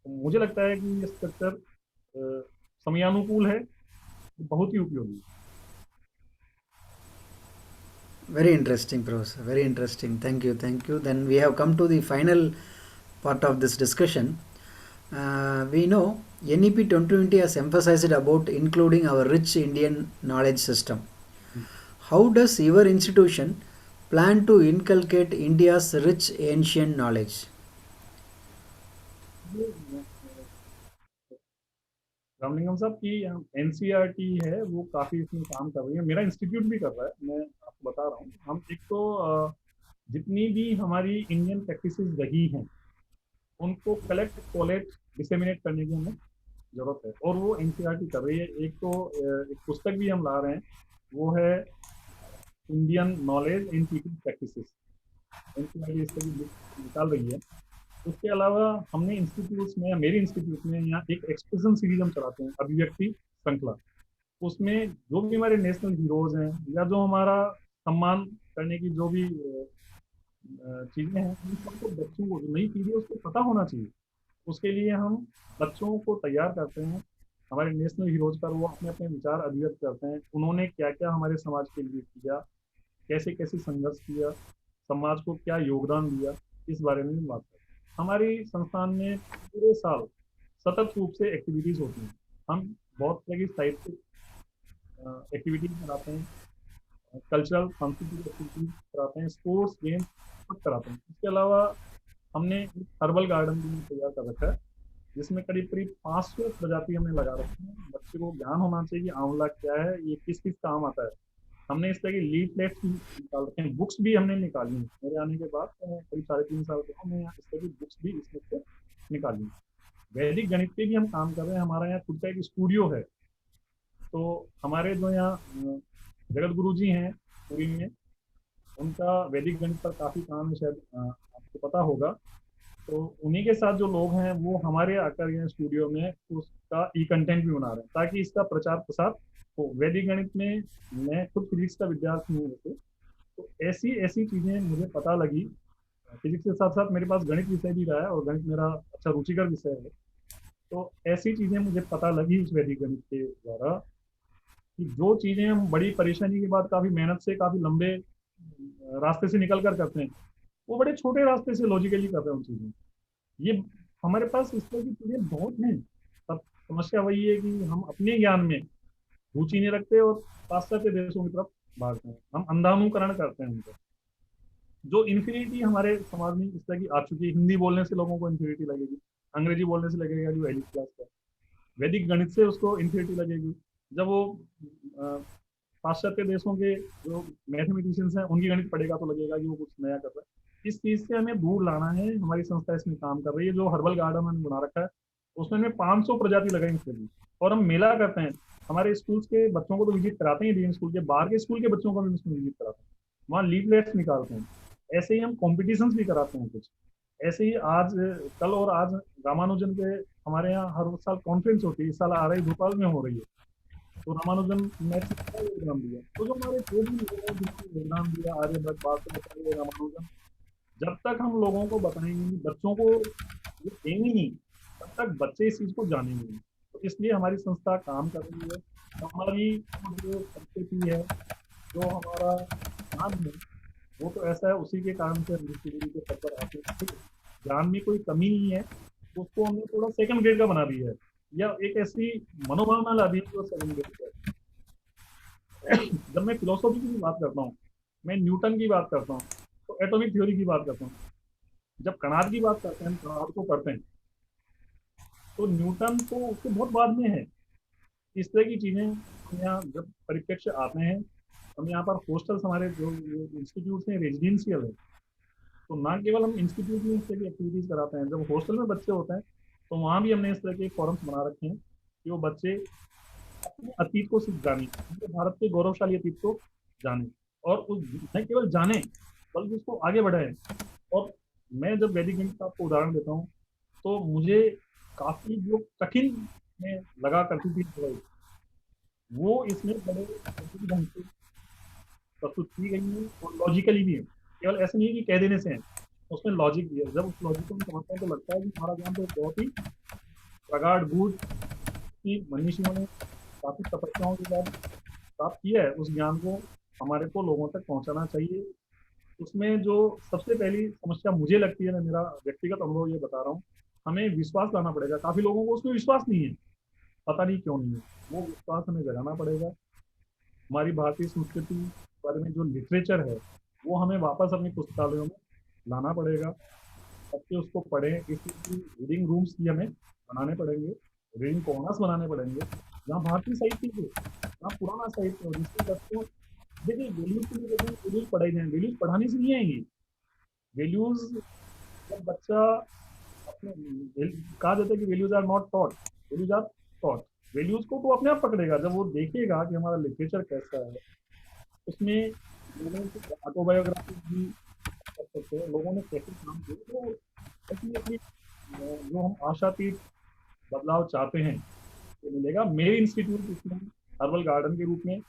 तो मुझे लगता है कि ये स्ट्रक्चर समयानुकूल है, बहुत ही उपयोगी है। Very interesting, Professor. Very interesting. Thank you. Thank you. Then we have come to the final part of this discussion. We know NEP 2020 has emphasized about including our rich Indian knowledge system. How does your institution plan to inculcate India's rich ancient knowledge? Ramalingam साहब की एनसीईआरटी है वो काफ़ी इसमें काम कर रही है, मेरा इंस्टीट्यूट भी कर रहा है, मैं आपको बता रहा हूँ। हम एक तो जितनी भी हमारी इंडियन प्रैक्टिसेस रही हैं उनको कलेक्ट, कोलेक्ट, डिसेमिनेट करने की हमें जरूरत है, और वो एनसीईआरटी कर रही है। एक तो एक पुस्तक भी हम ला रहे हैं, वो है Indian knowledge in teaching practices, NCERT इस तरह की बुक निकाल रही है। उसके अलावा हमने इंस्टीट्यूट में, या मेरे इंस्टीट्यूट में, यहाँ एक एक्सप्रेशन सीरीज हम चलाते हैं, अभिव्यक्ति श्रृंखला। उसमें जो भी हमारे नेशनल हीरोज हैं, या जो हमारा सम्मान करने की जो भी चीजें हैं, उन सबको बच्चों को, जो नई पीढ़ी है, उसको पता होना चाहिए। उसके लिए हम बच्चों को तैयार करते हैं हमारे नेशनल हीरोज पर, वो अपने अपने विचार अभिव्यक्त करते हैं, उन्होंने क्या क्या हमारे समाज के लिए किया, कैसे कैसे संघर्ष किया, समाज को क्या योगदान दिया, इस बारे में भी बात करते हैं। हमारी संस्थान में पूरे साल सतत रूप से एक्टिविटीज होती हैं, हम बहुत तरह की साहित्यिक एक्टिविटीज कराते हैं, कल्चरल सांस्कृतिक एक्टिविटीज कराते हैं, स्पोर्ट्स गेम्स सब कराते हैं। इसके अलावा हमने एक हर्बल गार्डन भी तैयार कर रखा है, जिसमें करीब करीब 500 प्रजाति हमने लगा रखी है। बच्चे को ज्ञान होना चाहिए कि आंवला क्या है, ये किस किस काम आता है। हमने इस तरह की लीफलेट्स भी निकाल रखे हैं, बुक्स भी हमने निकाली हैं मेरे आने के बाद, करीब 3.5 साल के हमने इस तरह की बुक्स भी इसमें से निकाली हैं। वैदिक गणित पे भी हम काम कर रहे हैं, हमारा यहाँ खुद का एक स्टूडियो है। तो हमारे जो यहाँ जगत गुरु जी हैं पुरी में, उनका वैदिक गणित पर काफ़ी काम है, शायद आपको पता होगा। तो उन्हीं के साथ जो लोग हैं वो हमारे आकर यहाँ स्टूडियो में उसका ई कंटेंट भी बना रहे हैं, ताकि इसका प्रचार प्रसार हो। वैदिक गणित में मैं खुद फिजिक्स का विद्यार्थी हूँ वैसे, तो ऐसी ऐसी चीज़ें मुझे पता लगी। फिजिक्स के साथ साथ मेरे पास गणित विषय भी रहा है, और गणित मेरा अच्छा रुचिकर विषय है। तो ऐसी चीज़ें मुझे पता लगी उस वैदिक गणित के द्वारा, कि जो चीज़ें हम बड़ी परेशानी के बाद काफ़ी मेहनत से काफ़ी लंबे रास्ते से निकल कर करते हैं, वो बड़े छोटे रास्ते से लॉजिकली कर रहे हैं उन चीज़ें। ये हमारे पास इस तरह की चीज़ें बहुत हैं। अब समस्या वही है कि हम अपने ज्ञान में रुचि नहीं रखते और पाश्चात्य देशों की तरफ भागते हैं, हम अंधानुकरण करते हैं उनको। जो इन्फिनिटी हमारे समाज में इस तरह की आ चुकी है, हिंदी बोलने से लोगों को इन्फिनिटी लगेगी, अंग्रेजी बोलने से लगेगा कि वो एलिट क्लास का, वैदिक गणित से उसको इन्फिनिटी लगेगी। जब वो पाश्चात्य देशों के जो मैथमेटिशियंस हैं उनकी गणित पढ़ेगा तो लगेगा कि वो कुछ नया कर रहा है। इस चीज़ से हमें दूर लाना है, हमारी संस्था इसमें काम कर रही है। जो हर्बल गार्डन हमने बना रखा है उसमें हमें 500 प्रजाति लगाई इसके लिए, और हम मेला करते हैं। हमारे स्कूल्स के बच्चों को तो विजिट कराते हैं, डीएम स्कूल के बाहर के स्कूल के बच्चों को भी उसमें विजिट कराते हैं, वहाँ लीफलेट्स निकालते हैं। ऐसे ही हम कॉम्पिटिशन्स भी कराते हैं कुछ। ऐसे ही आज, कल और आज रामानुजन के हमारे यहाँ हर साल कॉन्फ्रेंस होती है, इस साल आ रही भोपाल में हो रही है। तो रामानुजन मैथ्स का योगदान दिया, तो जो हमारे जो भी लोगों ने योगदान दिया, आर्यभट्ट, बासुदेव, रामानुजन, जब तक हम लोगों को बताएंगे नहीं, बच्चों को ये देंगे नहीं, तब तक बच्चे इस चीज को जानेंगे नहीं। तो इसलिए हमारी संस्था काम कर रही है। हमारी जो संस्कृति है, जो हमारा ज्ञान है, वो तो ऐसा है, उसी के कारण से हम इस डिग्री के स्तर पर आते हैं। ठीक है? ज्ञान में कोई कमी नहीं है, उसको हमने थोड़ा सेकंड ग्रेड का बना दिया है, या एक ऐसी मनोभावना ला दी है जो सेकंड ग्रेड का है। जब मैं फिलोसॉफी की बात करता हूँ, मैं न्यूटन की बात करता हूँ, तो एटॉमिक थ्योरी की बात करता हूँ, जब कणाद की बात करते हैं, हम कणाद को करते हैं, तो न्यूटन तो उसके बहुत बाद में है। इस तरह की चीजें हम यहाँ जब परिप्रेक्ष्य आते हैं, हम यहाँ पर हॉस्टल्स, हमारे जो इंस्टीट्यूट हैं रेजिडेंशियल है, तो ना केवल हम इंस्टीट्यूट में इस तरह की एक्टिविटीज कराते हैं, जब हॉस्टल में बच्चे होते हैं तो वहाँ भी हमने इस तरह के फॉरम्स बना रखे हैं कि वो बच्चे अपने अतीत को सिर्फ जाने, अपने भारत के गौरवशाली अतीत को जाने, और उस न केवल जाने बल्कि उसको आगे बढ़ाएं। और मैं जब वैदिक गणित का आपको उदाहरण देता हूँ, तो मुझे काफी जो कठिन में लगा करती थी पढ़ाई, वो इसमें बड़े सटीक ढंग से प्रस्तुत की गई है, और लॉजिकली भी है। केवल ऐसे नहीं है कि कह देने से है, उसमें लॉजिक भी है। जब उस लॉजिक को हम समझते हैं तो लगता है कि हमारा ज्ञान तो बहुत ही प्रगाढ़ गूढ़, की मनीषियों ने काफी तपस्याओं के बाद प्राप्त किया है, उस ज्ञान को हमारे को लोगों तक पहुंचाना चाहिए। उसमें जो सबसे पहली समस्या मुझे लगती है, मैं मेरा व्यक्तिगत अनुभव ये बता रहा हूँ, हमें विश्वास लाना पड़ेगा। काफी लोगों को उसमें विश्वास नहीं है, पता नहीं क्यों नहीं है, वो विश्वास हमें जगाना पड़ेगा। हमारी भारतीय संस्कृति के बारे में जो लिटरेचर है, वो हमें वापस अपनी पुस्तकालयों में लाना पड़ेगा, बच्चे उसको पढ़ें। इसलिए रीडिंग रूम्स भी हमें बनाने पड़ेंगे, रीडिंग कॉर्नर्स बनाने पड़ेंगे, जहाँ भारतीय साहित्य हो, जहाँ पुराना साहित्य हो, जिससे बच्चों, देखिए वैल्यूज के लिए वैल्यूज पढ़ाई जाए, वैल्यूज पढ़ाने से नहीं आएंगी। वैल्यूज जब बच्चा अपने, कहा जाता है कि values are not taught, values are taught. Values को तो अपने आप पकड़ेगा जब वो देखेगा कि हमारा लिटरेचर कैसा है, उसमें लोगों की ऑटोबायोग्राफी भी कर सकते हैं, लोगों ने कैसे काम किए, तो ऐसी अपनी जो हम आशातीत बदलाव चाहते हैं वो मिलेगा। मेरे इंस्टीट्यूट इसमें हर्बल गार्डन के रूप में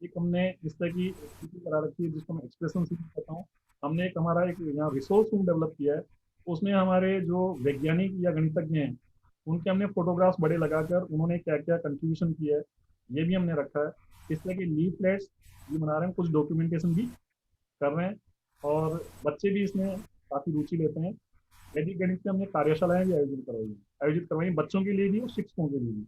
एक हमने इस तरह की एक्टिविटी करा रखी है, जिसको मैं एक्सप्रेशन सीरीज कहता हूँ। हमने एक हमारा एक यहाँ रिसोर्स रूम डेवलप किया है, उसमें हमारे जो वैज्ञानिक या गणितज्ञ हैं, उनके हमने फोटोग्राफ्स बड़े लगाकर उन्होंने क्या क्या कंट्रीब्यूशन किया है, ये भी हमने रखा है। इस तरह के लीफलेट्स भी बना रहे हैं, कुछ डॉक्यूमेंटेशन भी कर रहे हैं, और बच्चे भी इसमें काफ़ी रुचि लेते हैं। वैदिक गणित में हमने कार्यशालाएं भी आयोजित करवाई बच्चों के लिए भी और शिक्षकों के लिए भी।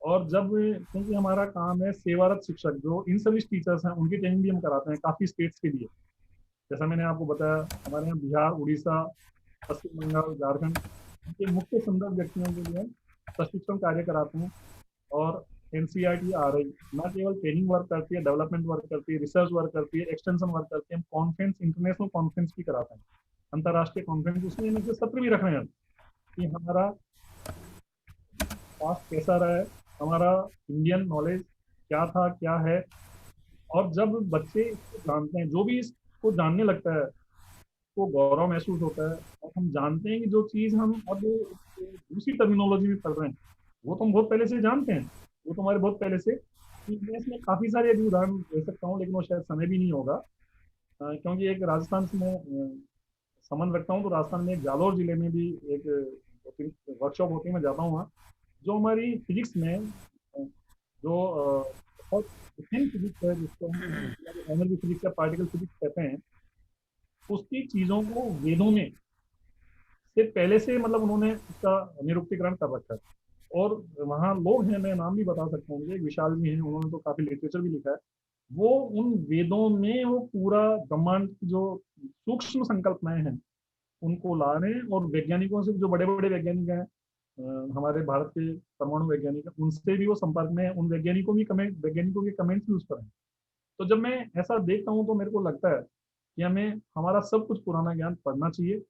और जब, क्योंकि हमारा काम है सेवारत शिक्षक, जो इन सर्विस टीचर्स हैं, उनकी ट्रेनिंग भी हम कराते हैं काफ़ी स्टेट्स के लिए। जैसा मैंने आपको बताया, हमारे यहाँ बिहार, उड़ीसा, पश्चिम बंगाल, झारखंड, इनके मुख्य संदर्भ व्यक्तियों के लिए प्रशिक्षण कार्य कराते हैं। और एनसीईआरटी आ रही ना केवल ट्रेनिंग वर्क करती है, डेवलपमेंट वर्क करती है, रिसर्च वर्क करती है, एक्सटेंशन वर्क करती है, हम कॉन्फ्रेंस, इंटरनेशनल कॉन्फ्रेंस भी कराते हैं, अंतर्राष्ट्रीय कॉन्फ्रेंस, उसमें इनके सत्र भी रख रहे हैं कि हमारा पास्ट कैसा रहा है, हमारा इंडियन नॉलेज क्या था, क्या है। और जब बच्चे इसको जानते हैं, जो भी इसको जानने लगता है, को गौरव महसूस होता है, और हम जानते हैं कि जो चीज़ हम अब दूसरी टर्मिनोलॉजी में पढ़ रहे हैं, वो तो हम बहुत पहले से जानते हैं, वो तो हमारे बहुत पहले से। मैं इसमें काफ़ी सारे अभी उदाहरण दे सकता हूँ, लेकिन वो शायद समय भी नहीं होगा। क्योंकि एक राजस्थान से मैं संबंध रखता हूँ, तो राजस्थान में एक जालौर जिले में भी एक वर्कशॉप होती है, मैं जाता हूँ वहाँ। जो हमारी फिजिक्स में जो बहुत डिफरेंट फिजिक्स है, जिसको हम एनर्जी फिजिक्स या पार्टिकल फिजिक्स कहते हैं, उसकी चीज़ों को वेदों में से पहले से मतलब उन्होंने उसका निरुक्तीकरण कर रखा है। और वहाँ लोग हैं, मैं नाम भी बता सकता हूँ, मुझे एक विशाल भी हैं, उन्होंने तो काफ़ी लिटरेचर भी लिखा है। वो उन वेदों में वो पूरा ब्रह्मांड की जो सूक्ष्म संकल्पनाएं हैं, उनको ला रहे हैं, और वैज्ञानिकों से, जो बड़े बड़े वैज्ञानिक हैं, हमारे भारत के परमाणु वैज्ञानिक हैं, उनसे भी वो संपर्क में है, उन वैज्ञानिकों के कमेंट्स भी उस पर हैं। तो जब मैं ऐसा देखता हूँ तो मेरे को लगता है कि हमें हमारा सब कुछ पुराना ज्ञान पढ़ना चाहिए।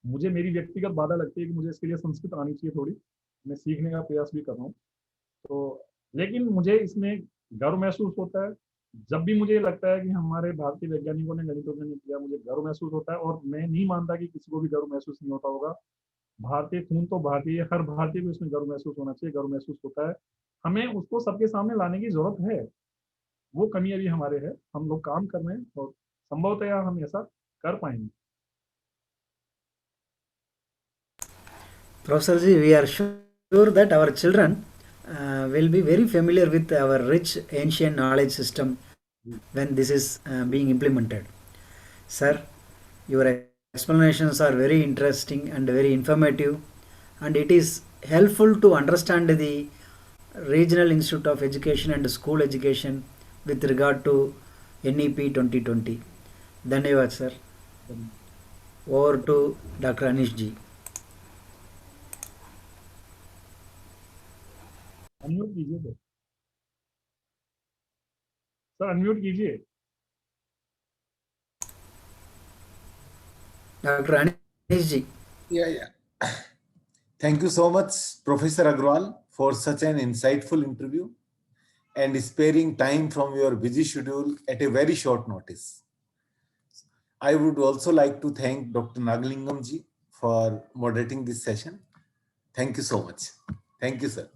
मुझे मेरी व्यक्तिगत बाधा लगती है कि मुझे इसके लिए संस्कृत आनी चाहिए थोड़ी, मैं सीखने का प्रयास भी कर रहा हूँ। तो लेकिन मुझे इसमें गर्व महसूस होता है, जब भी मुझे लगता है कि हमारे भारतीय वैज्ञानिकों ने, गणितज्ञों ने किया, मुझे गर्व महसूस होता है। और मैं नहीं मानता कि किसी को भी गर्व महसूस नहीं होता होगा। भारतीय खून तो भारतीय, हर भारतीय को इसमें गर्व महसूस होना चाहिए, गर्व महसूस होता है। हमें उसको सबके सामने लाने की जरूरत है, वो कमी अभी हमारे है, हम लोग काम कर रहे हैं, और संभवतः हम ऐसा कर पाएंगे। Professor Ji, we are sure that our children will be very familiar with our rich ancient knowledge system when this is being implemented. Sir, your explanations are very interesting and very informative, and it is helpful to understand the Regional Institute of Education and School Education with regard to NEP 2020. Dhanyavad, sir. Over to Dr. Anish ji. Unmute कीजिए सर अनम्यूट कीजिए Dr. Anish ji. Yeah. Thank you so much, Professor Agrawal, for such an insightful interview and sparing time from your busy schedule at a very short notice. I would also like to thank Dr. Nagalingam ji for moderating this session. Thank you so much. Thank you, sir.